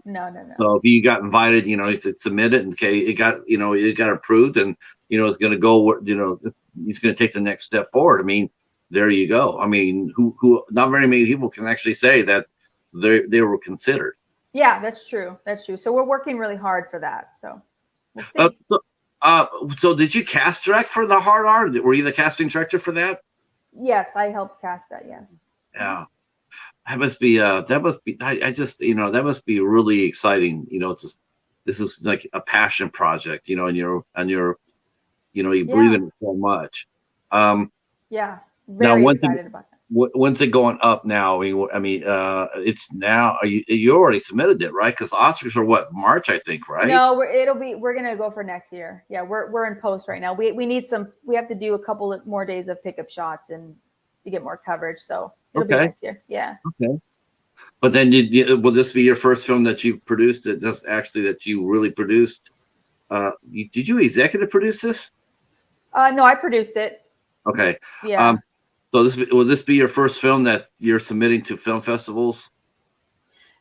So if you got invited, you said submit it, and okay, it got approved, and it's going to go. He's going to take the next step forward. I mean, there you go. I mean, who? Not very many people can actually say that they were considered. Yeah, that's true. That's true. So we're working really hard for that. So we'll Uh, see. so, so did you cast direct for the Hard R? Were you the casting director for that? Yes, I helped cast that. Yes. Yeah. I just, that must be really exciting. This is like a passion project, you believe Yeah. in it so much. Um, Yeah. now, Very excited about that. when's it going up now? It's now. You already submitted it, right? Because Oscars are what, March, I think, right? No, we're gonna go for next year. Yeah, we're in post right now. We need we have to do a couple of more days of pickup shots and to get more coverage. So it'll be Okay, next year. Yeah. okay. But then, will this be your first film that you've produced that you really produced? Did you executive produce this? No, I produced it. Okay. Yeah. Um, so will this be your first film that you're submitting to film festivals?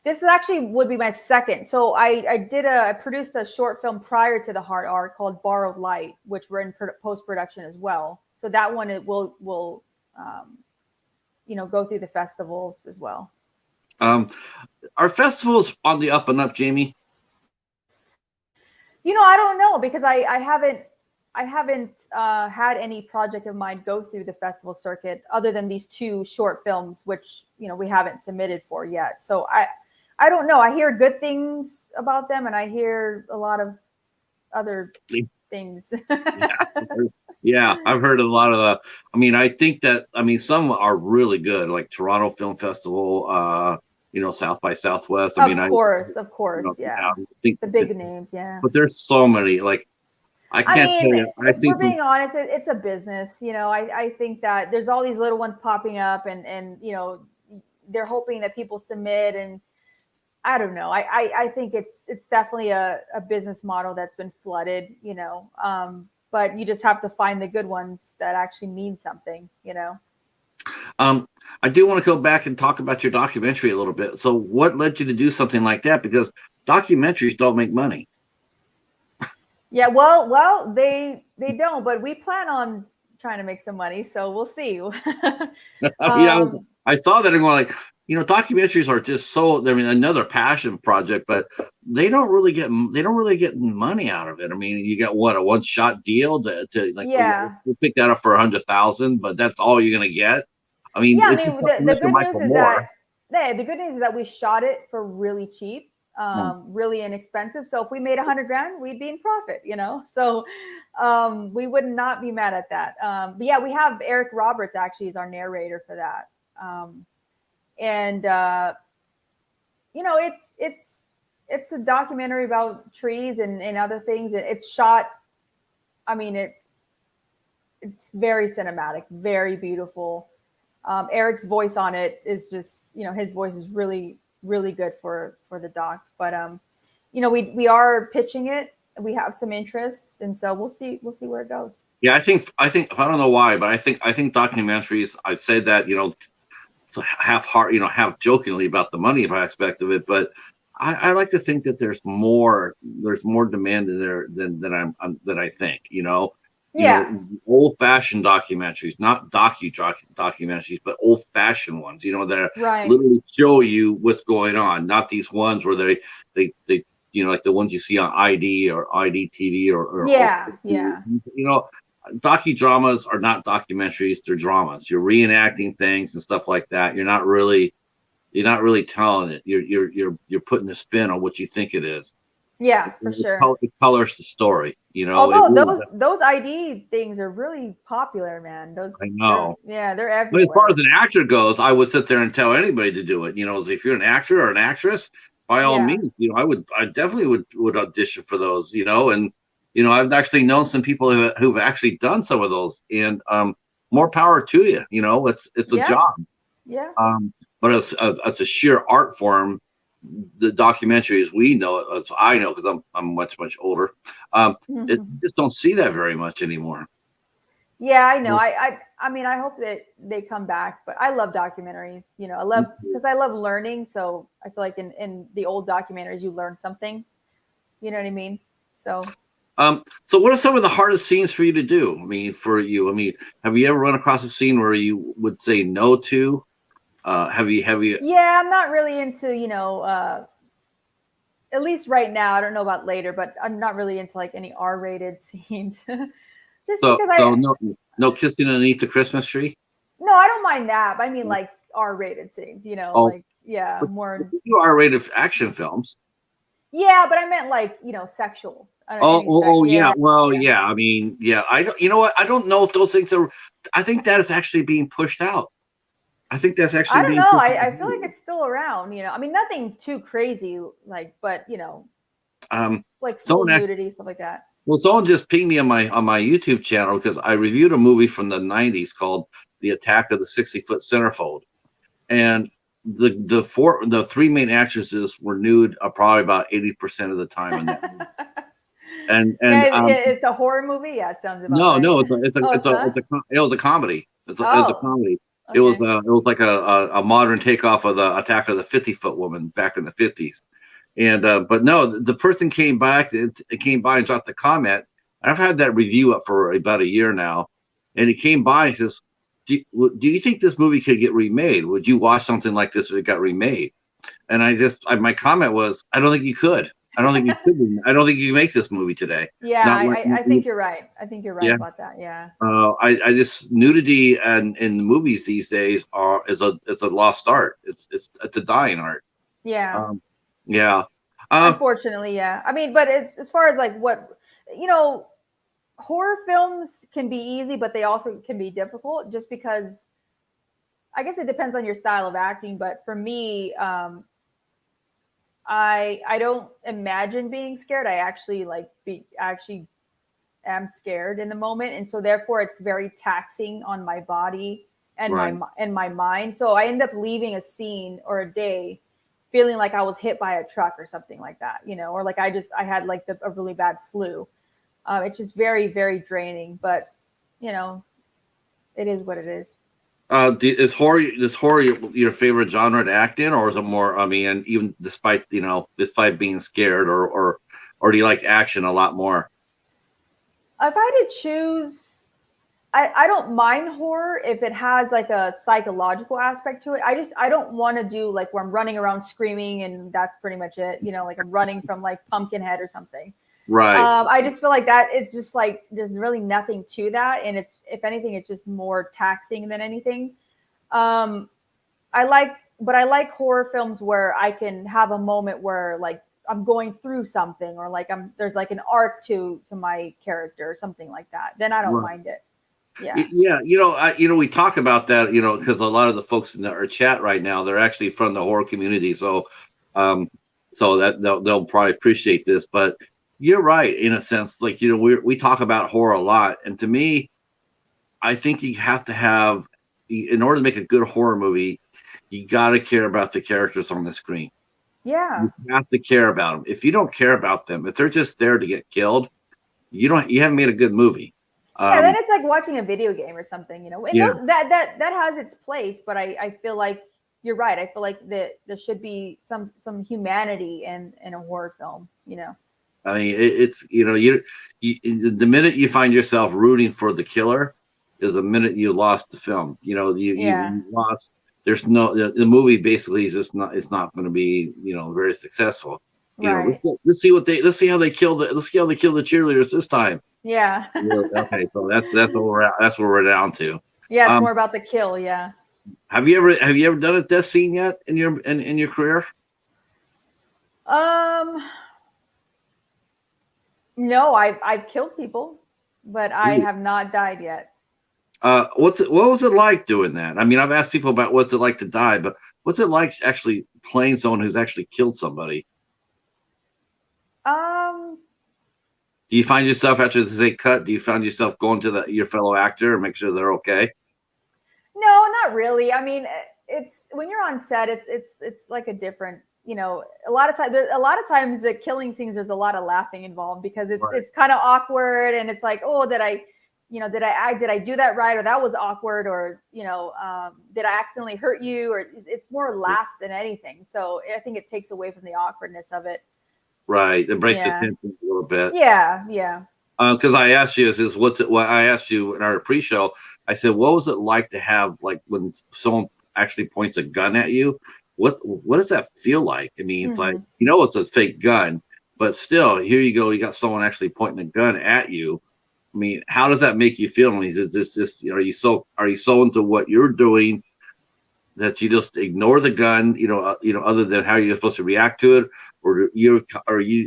This is actually would be my second. So I produced a short film prior to the Hard R called Borrowed Light, which we're in post production as well. So that one it will um, go through the festivals as well. Um, are festivals on the up and up, Jamie? I don't know because I haven't had any project of mine go through the festival circuit other than these two short films, which we haven't submitted for yet. So I don't know. I hear good things about them, and I hear a lot of other things. Yeah, I've heard a lot of the. I think that some are really good, like Toronto Film Festival, South by Southwest. Of course, yeah. I think The big names, yeah. but there's so many. Like I I can't tell mean, you. I if we're think being honest, it's a business. I think that there's all these little ones popping up, and they're hoping that people submit, and I don't know. I think it's definitely a business model that's been flooded. But you just have to find the good ones that actually mean something. I do want to go back and talk about your documentary a little bit. So, what led you to do something like that? Because documentaries don't make money. Yeah, well, they don't, but we plan on trying to make some money, so we'll see. um, I saw that and going like, documentaries are just so. Another passion project, but they don't really get money out of it. You got what, a one shot deal to like, yeah, you pick that up for 100,000, but that's all you're gonna get. yeah. I It's mean, just like the good Michael news is Moore. the good news is that we shot it for really cheap, really inexpensive. So if we made 100 grand, we'd be in profit. So we would not be mad at that. But yeah, we have Eric Roberts actually is our narrator for that. And it's a documentary about trees and other things. It's shot. It's very cinematic, very beautiful. Eric's voice on it is just, his voice is really, really good for the doc. But we are pitching it. We have some interests, and so we'll see where it goes. Yeah, I think I don't know why, but I think documentaries. I say that so half heart, half jokingly about the money aspect of it, but I like to think that there's more demand in there than I think. Yeah. Old fashioned documentaries, not documentaries, but old fashioned ones. That Right. literally show you what's going on, not these ones where they like the ones you see on ID or IDTV or Yeah, yeah, docudramas are not documentaries; they're dramas. You're reenacting things and stuff like that. You're not really telling it. You're putting a spin on what you think it is. yeah, for sure. It colors the story. It Although really does. those ID things are really popular, man. I They're, know. yeah, they're But as far as everywhere. an actor goes, I would sit there and tell anybody to do it. If you're an actor or an actress, by all Yeah, means, I definitely would audition for those. And I've actually known some people who've actually done some of those, and more power to you. It's a yeah, job. yeah. But it's a sheer art form. The documentaries we know, as I know, because I'm much older. You just don't see that very much anymore. Yeah, I know. I mean, I hope that they come back, but I love documentaries. I love because I love learning. So I feel like in the old documentaries, you learn something. You know what I mean? So So what are some of the hardest scenes for you to do? I mean, for you, have you ever run across a scene where you would say no to? Have you? yeah, I'm not really into at least right now. I don't know about later, but I'm not really into like any R-rated scenes, just So because so no kissing underneath the Christmas tree. no, I don't mind that. But I mean like R-rated scenes. Oh, Like yeah, but more. you R-rated action films. Yeah, but I meant like sexual. I don't Oh, any oh, sex. oh, Yeah, yeah. Well, yeah. yeah. Yeah. I don't. You know what? I don't know if those things are. I think that is actually being pushed out. I think that's I actually don't being know. pushed I feel like out. it's still around. I mean nothing too crazy, like, but Um, like full someone actually, nudity stuff like that. well, someone just pinged me on my YouTube channel because I reviewed a movie from the '90s called "The Attack of the 60-Foot Centerfold," and the three main actresses were nude probably about 80% of the time in that movie. And Yeah, it's a horror movie. Yeah, sounds about No, right. no, Oh, it's not. it was a comedy. It was a Oh, comedy. okay. It was like a modern takeoff of the Attack of the 50-Foot Woman back in the 50s. And but no, the person came back. It came by and dropped the comment. I've had that review up for about a year now, and he came by and says, "Do you think this movie could get remade? Would you watch something like this if it got remade?" And my comment was, "I don't think you could. I don't think you could. I don't think you can make this movie today. Yeah, Not like I think you're right. I think you're right yeah." about that. Yeah. I just nudity and in the movies these days it's a lost art. It's a dying art. Yeah. Um, yeah. Uh, Unfortunately, yeah. I mean, but it's as far as like what you know, horror films can be easy, but they also can be difficult just because I guess it depends on your style of acting. But for me, I don't imagine being scared. I actually actually am scared in the moment, and so therefore it's very taxing on my body and right. my mind. So I end up leaving a scene or a day feeling like I was hit by a truck or something like that, or like I had like a really bad flu. It's just very draining, but you know it is what it is. Is horror your favorite genre to act in, or is it more? I mean, and even despite being scared, or do you like action a lot more? If I had to choose, I don't mind horror if it has like a psychological aspect to it. I don't want to do like where I'm running around screaming and that's pretty much it. Like I'm running from like Pumpkinhead or something. Right. I just feel like that it's just like there's really nothing to that, and it's if anything, it's just more taxing than anything. Um, I like horror films where I can have a moment where like I'm going through something, or like there's like an arc to my character or something like that. Then I don't Right. mind it. Yeah. Yeah, we talk about that, because a lot of the folks in our chat right now, they're actually from the horror community, um, so that they'll probably appreciate this. But you're right in a sense, like we talk about horror a lot, and to me, I think you have to have, in order to make a good horror movie, you got to care about the characters on the screen. Yeah. You have to care about them. If you don't care about them, if they're just there to get killed, you haven't made a good movie. Yeah, then Um, it's like watching a video game or something, And yeah. that has its place, but I feel like you're right. I feel like that there should be some humanity in a horror film. I mean, it's the minute you find yourself rooting for the killer is the minute you lost the film. Yeah. You lost. There's no the movie basically is just not. It's not going to be very successful. Right. Let's see how they kill the cheerleaders this time. Yeah. Okay, so that's what we're at. That's what we're down to. Yeah, it's Um, more about the kill. Yeah. have you ever done a death scene yet in your career? Um, no, I've killed people, but I have not died yet. What was it like doing that? I mean, I've asked people about what's it like to die, but what's it like actually playing someone who's actually killed somebody? Um, Do you find yourself after they cut? Do you find yourself going to your fellow actor and make sure they're okay? no, not really. I mean, it's when you're on set, it's like a different, a lot of times the killing scenes, there's a lot of laughing involved because it's kind of awkward, and it's like, oh, did I do that right, or that was awkward, or did I accidentally hurt you, or it's more laughs than anything. So I think it takes away from the awkwardness of it. Right, it breaks the Yeah. tension a little bit. Yeah, yeah. Because I asked you, what I asked you in our pre-show. I said, what was it like to have, like, when someone actually points a gun at you? What does that feel like? I mean, it's like, it's a fake gun, but still, here you go, you got someone actually pointing a gun at you. I mean, how does that make you feel? I mean, is this are you so into what you're doing that you just ignore the gun, other than how you're supposed to react to it, or you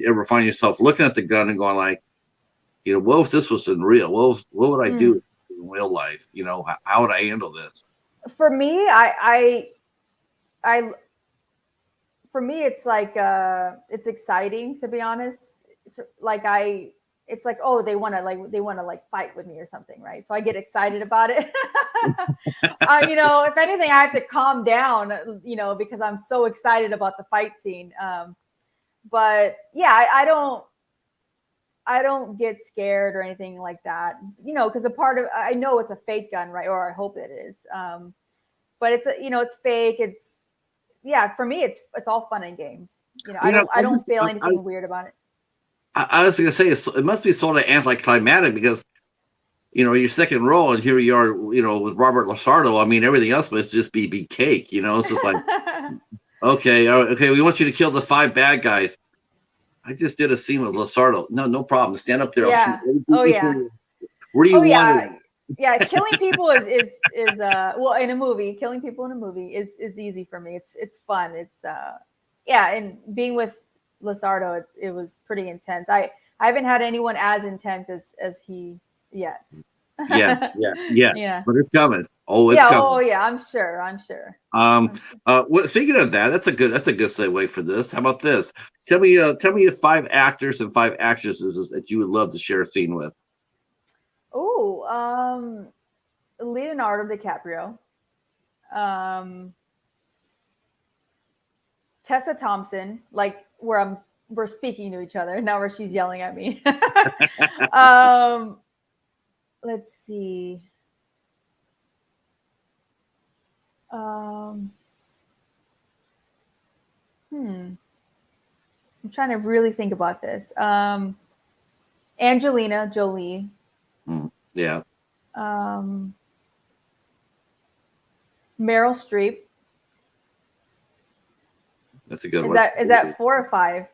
ever find yourself looking at the gun and going like, what if this was in real? What would I do in real life? How would I handle this? For me, for me, it's like it's exciting, to be honest. It's like, oh, they want to fight with me or something, right? So I get excited about it. If anything, I have to calm down, because I'm so excited about the fight scene. But yeah, I don't get scared or anything like that, because I know it's a fake gun, right? Or I hope it is. But it's fake. For me, it's all fun and games. I don't feel anything weird about it. I was gonna say it must be sort of anticlimactic because your second role, and here you are, with Robert LaSardo. I mean, everything else must just be cake. It's just like, okay, we want you to kill the 5 bad guys. I just did a scene with LaSardo. No problem. Stand up there. Yeah. Oh yeah. Where do you want it? Yeah, killing people is well, in a movie, killing people in a movie is easy for me. It's fun. It's and being with LaSardo, it was pretty intense. I haven't had anyone as intense as he yet. Yeah. But it's coming. Oh, it's coming. Oh yeah, I'm sure. Speaking of that, that's a good segue for this. How about this? Tell me 5 actors and 5 actresses that you would love to share a scene with. Oh, Leonardo DiCaprio, Tessa Thompson, like where we're speaking to each other now, where she's yelling at me. Let's see. I'm trying to really think about this. Angelina Jolie. Yeah. Meryl Streep. That's a good one. Is that 4 or 5?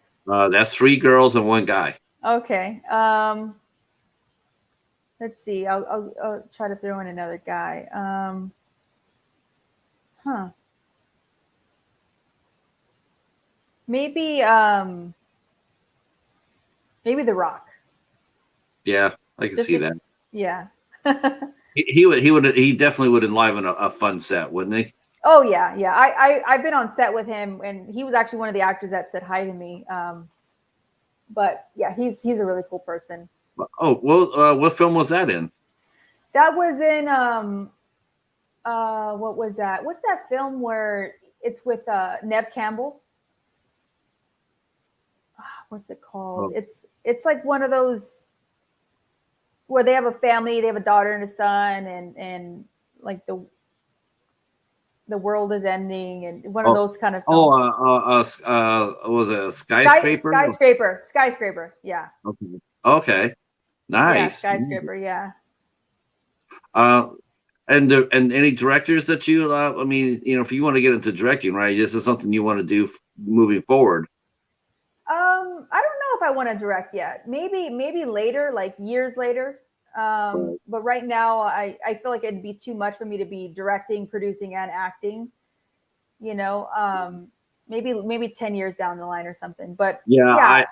That's 3 girls and 1 guy. Okay. Let's see. I'll try to throw in another guy. Maybe The Rock. Yeah, I can see that. Yeah. he definitely would enliven a fun set, wouldn't he? Oh yeah. I've been on set with him, and he was actually one of the actors that said hi to me. But yeah, he's a really cool person. Oh well, what film was that in? That was in what was that? What's that film where it's with Nev Campbell? What's it called? Oh. It's like one of those where they have a family, they have a daughter and a son, and like the world is ending, and one of those kind of films. Was it a Skyscraper? Skyscraper, yeah. Okay. Nice. Yeah, Skyscraper, yeah. And any directors that you I mean, if you want to get into directing, right, this is something you want to do moving forward. I don't know if I want to direct yet. Maybe later, like years later. Right. But right now, I feel like it'd be too much for me to be directing, producing, and acting. You know, maybe 10 years down the line or something. But Yeah, yeah,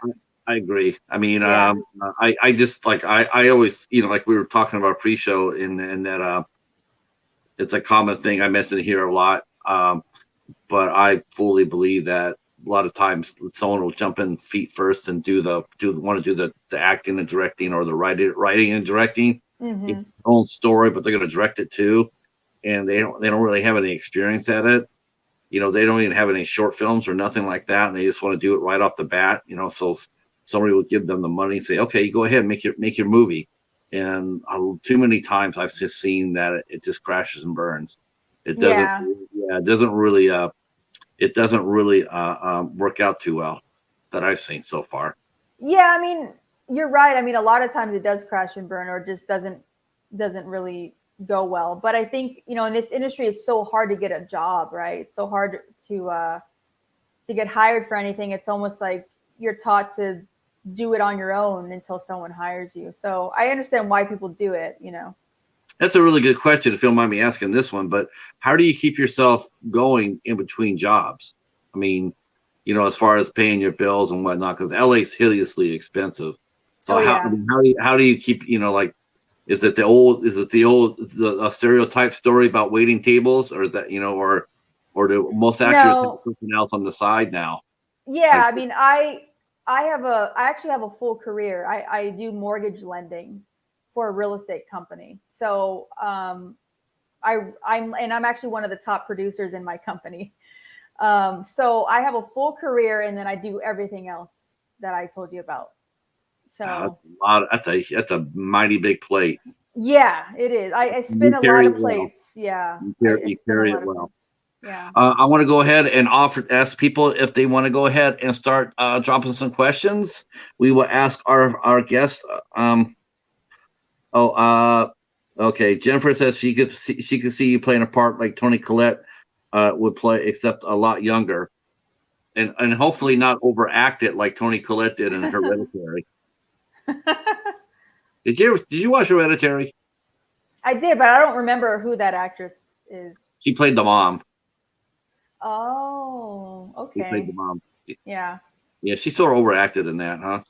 I agree. I mean, yeah, I just like I always, like we were talking about pre-show, in that it's a common thing I mention here a lot. But I fully believe that a lot of times someone will jump in feet first and want to do the acting and directing, or the writing and directing, hmm, their own story, but they're going to direct it too, and they don't really have any experience at it. They don't even have any short films or nothing like that, and they just want to do it right off the bat. So somebody will give them the money and say, okay, you go ahead and make your movie. And too many times I've just seen that it just crashes and burns. It doesn't, yeah, yeah, it doesn't really work out too well, that I've seen so far. yeah. I mean, you're right. I mean, a lot of times it does crash and burn, or just doesn't really go well. But I think in this industry, it's so hard to get a job, right? It's so hard to get hired for anything. It's almost like you're taught to do it on your own until someone hires you. So I understand why people do it. That's a really good question, if you don't mind me asking this one. But how do you keep yourself going in between jobs? I mean, as far as paying your bills and whatnot, because LA's hideously expensive. So Oh how I yeah. mean, how do you keep, like, is it the stereotype story about waiting tables, or is that, or do most actors have No. something else on the side now? Yeah, Like, I mean, I actually have a full career. I do mortgage lending for a real estate company. So I'm actually one of the top producers in my company. So I have a full career, and then I do everything else that I told you about. wow, So that's a mighty big plate. yeah, it is. I spin You a lot carry of it well. plates. Yeah, You I carry, you spin a carry it lot of well. plates. Yeah. I want to go ahead and ask people if they want to go ahead and start dropping some questions. We will ask our guests. Oh, okay. Jennifer says she could see you playing a part like Tony Collette would play, except a lot younger, and hopefully not overact it like Tony Collette did in Hereditary. Did you watch Hereditary? I did, but I don't remember who that actress is. She played the mom. Oh, She played the okay. mom. Yeah. Yeah, she sort of overacted in that, huh?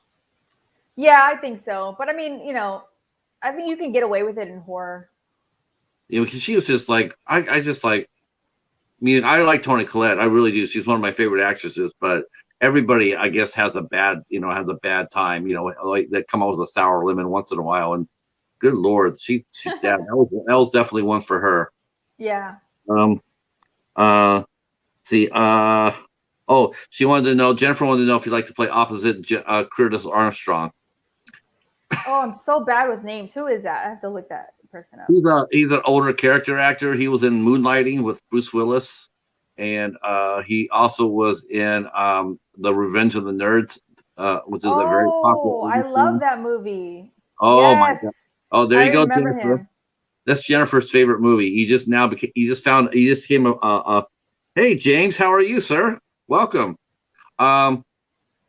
Yeah, I think so. But I mean, I think you can get away with it in horror. Because she was just like I just like. I mean, I like Toni Collette. I really do. She's one of my favorite actresses. But everybody, I guess, has a bad time. Like they come out with a sour lemon once in a while. And good Lord, that was definitely one for her. Yeah. Um. Uh. See. Oh, Jennifer wanted to know if you'd like to play opposite Curtis Armstrong. Oh, I'm so bad with names. Who is that? I have to look that person up. He's an older character actor. He was in Moonlighting with Bruce Willis, and he also was in the Revenge of the Nerds, which is a very popular Oh, I love film. that movie. Oh my God! Yes. Oh, there I you go, remember Jennifer. him. That's Jennifer's favorite movie. He just came Hey James, how are you, sir? Welcome. Um,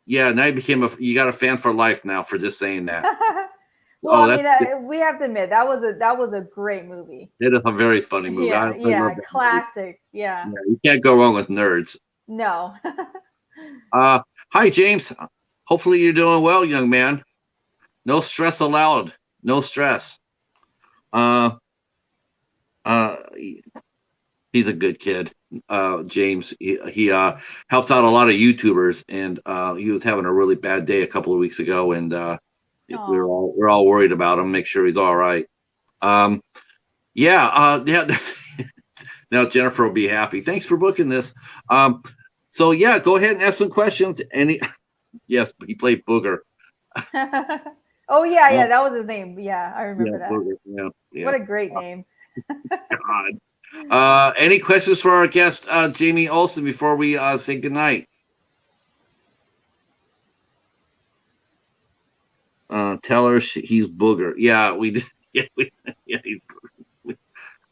yeah, now you got a fan for life now for just saying that. Well, Oh, I mean, we have to admit that was a great movie. that is a very funny movie. I Yeah, love yeah, that movie. classic. Yeah. Yeah, you can't go wrong with Nerds. No. Uh, Hi, James. Hopefully you're doing well, young man. No stress allowed. No stress. Uh, uh, he's a good kid. James. He helps out a lot of YouTubers, and he was having a really bad day a couple of weeks ago, and we're Oh. all we're all worried about him. Make sure he's all right. Um, yeah. Yeah. Now Jennifer will be happy. Thanks for booking this. So yeah, go ahead and ask some questions. Yes, he played Booger. Oh yeah, Uh, yeah, that was his name. Yeah, I Yeah, remember that. Booger. Yeah, yeah. What a great name. God. Any questions for our guest, Jamie Ohlsen, before we say goodnight? Tell her he's Booger. Yeah, we did. Yeah, yeah, he's Booger.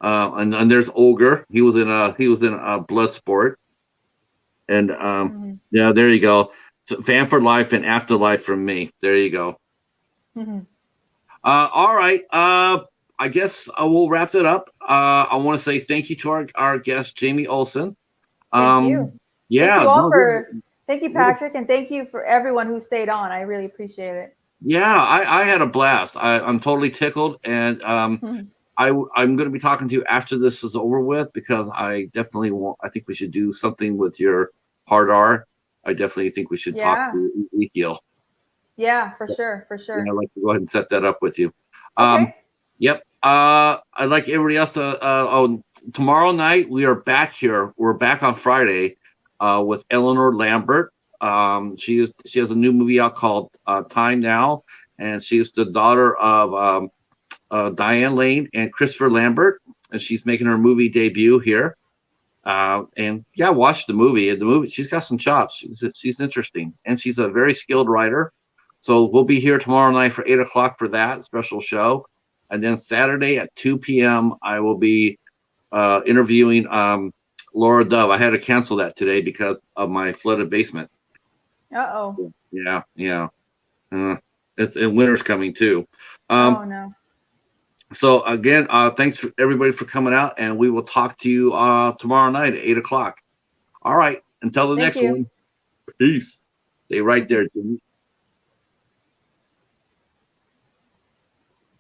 And there's Ogre. He was in Bloodsport, and Mhm. yeah, there you go. So Fan for Life and Afterlife from me. There you go. Mhm. All right. I guess we'll wrap it up. I want to say thank you to our guest, Jamie Ohlsen. Thank you. Thank Yeah, you all no, for, thank you, this- Patrick, and thank you for everyone who stayed on. I really appreciate it. yeah, I had a blast. I'm totally tickled, and Mhm. I'm going to be talking to you after this is over with because I definitely want. I think we should do something with your hard R. I definitely think we should talk Yeah. to Ezekiel. Yeah, for sure. For Yeah, I'd sure. like to go ahead and set that up with you. Okay. Yep. I'd like everybody else to. Tomorrow night we are back here. We're back on Friday, with Eleanor Lambert. She has a new movie out called Time Now, and she's the daughter of Diane Lane and Christopher Lambert, and she's making her movie debut here. And yeah, watch the movie. The movie, she's got some chops. She's interesting, and she's a very skilled writer. So we'll be here tomorrow night for 8 o'clock for that special show, and then Saturday at 2 p.m. I will be interviewing Laura Dove. I had to cancel that today because of my flooded basement. Uh-oh. Yeah, yeah. And winter's coming too. Um, Oh no. so again, thanks for everybody for coming out, and we will talk to you tomorrow night at 8 o'clock. All right. Until the Thank next you. one. Peace. Stay right there, Jimmy.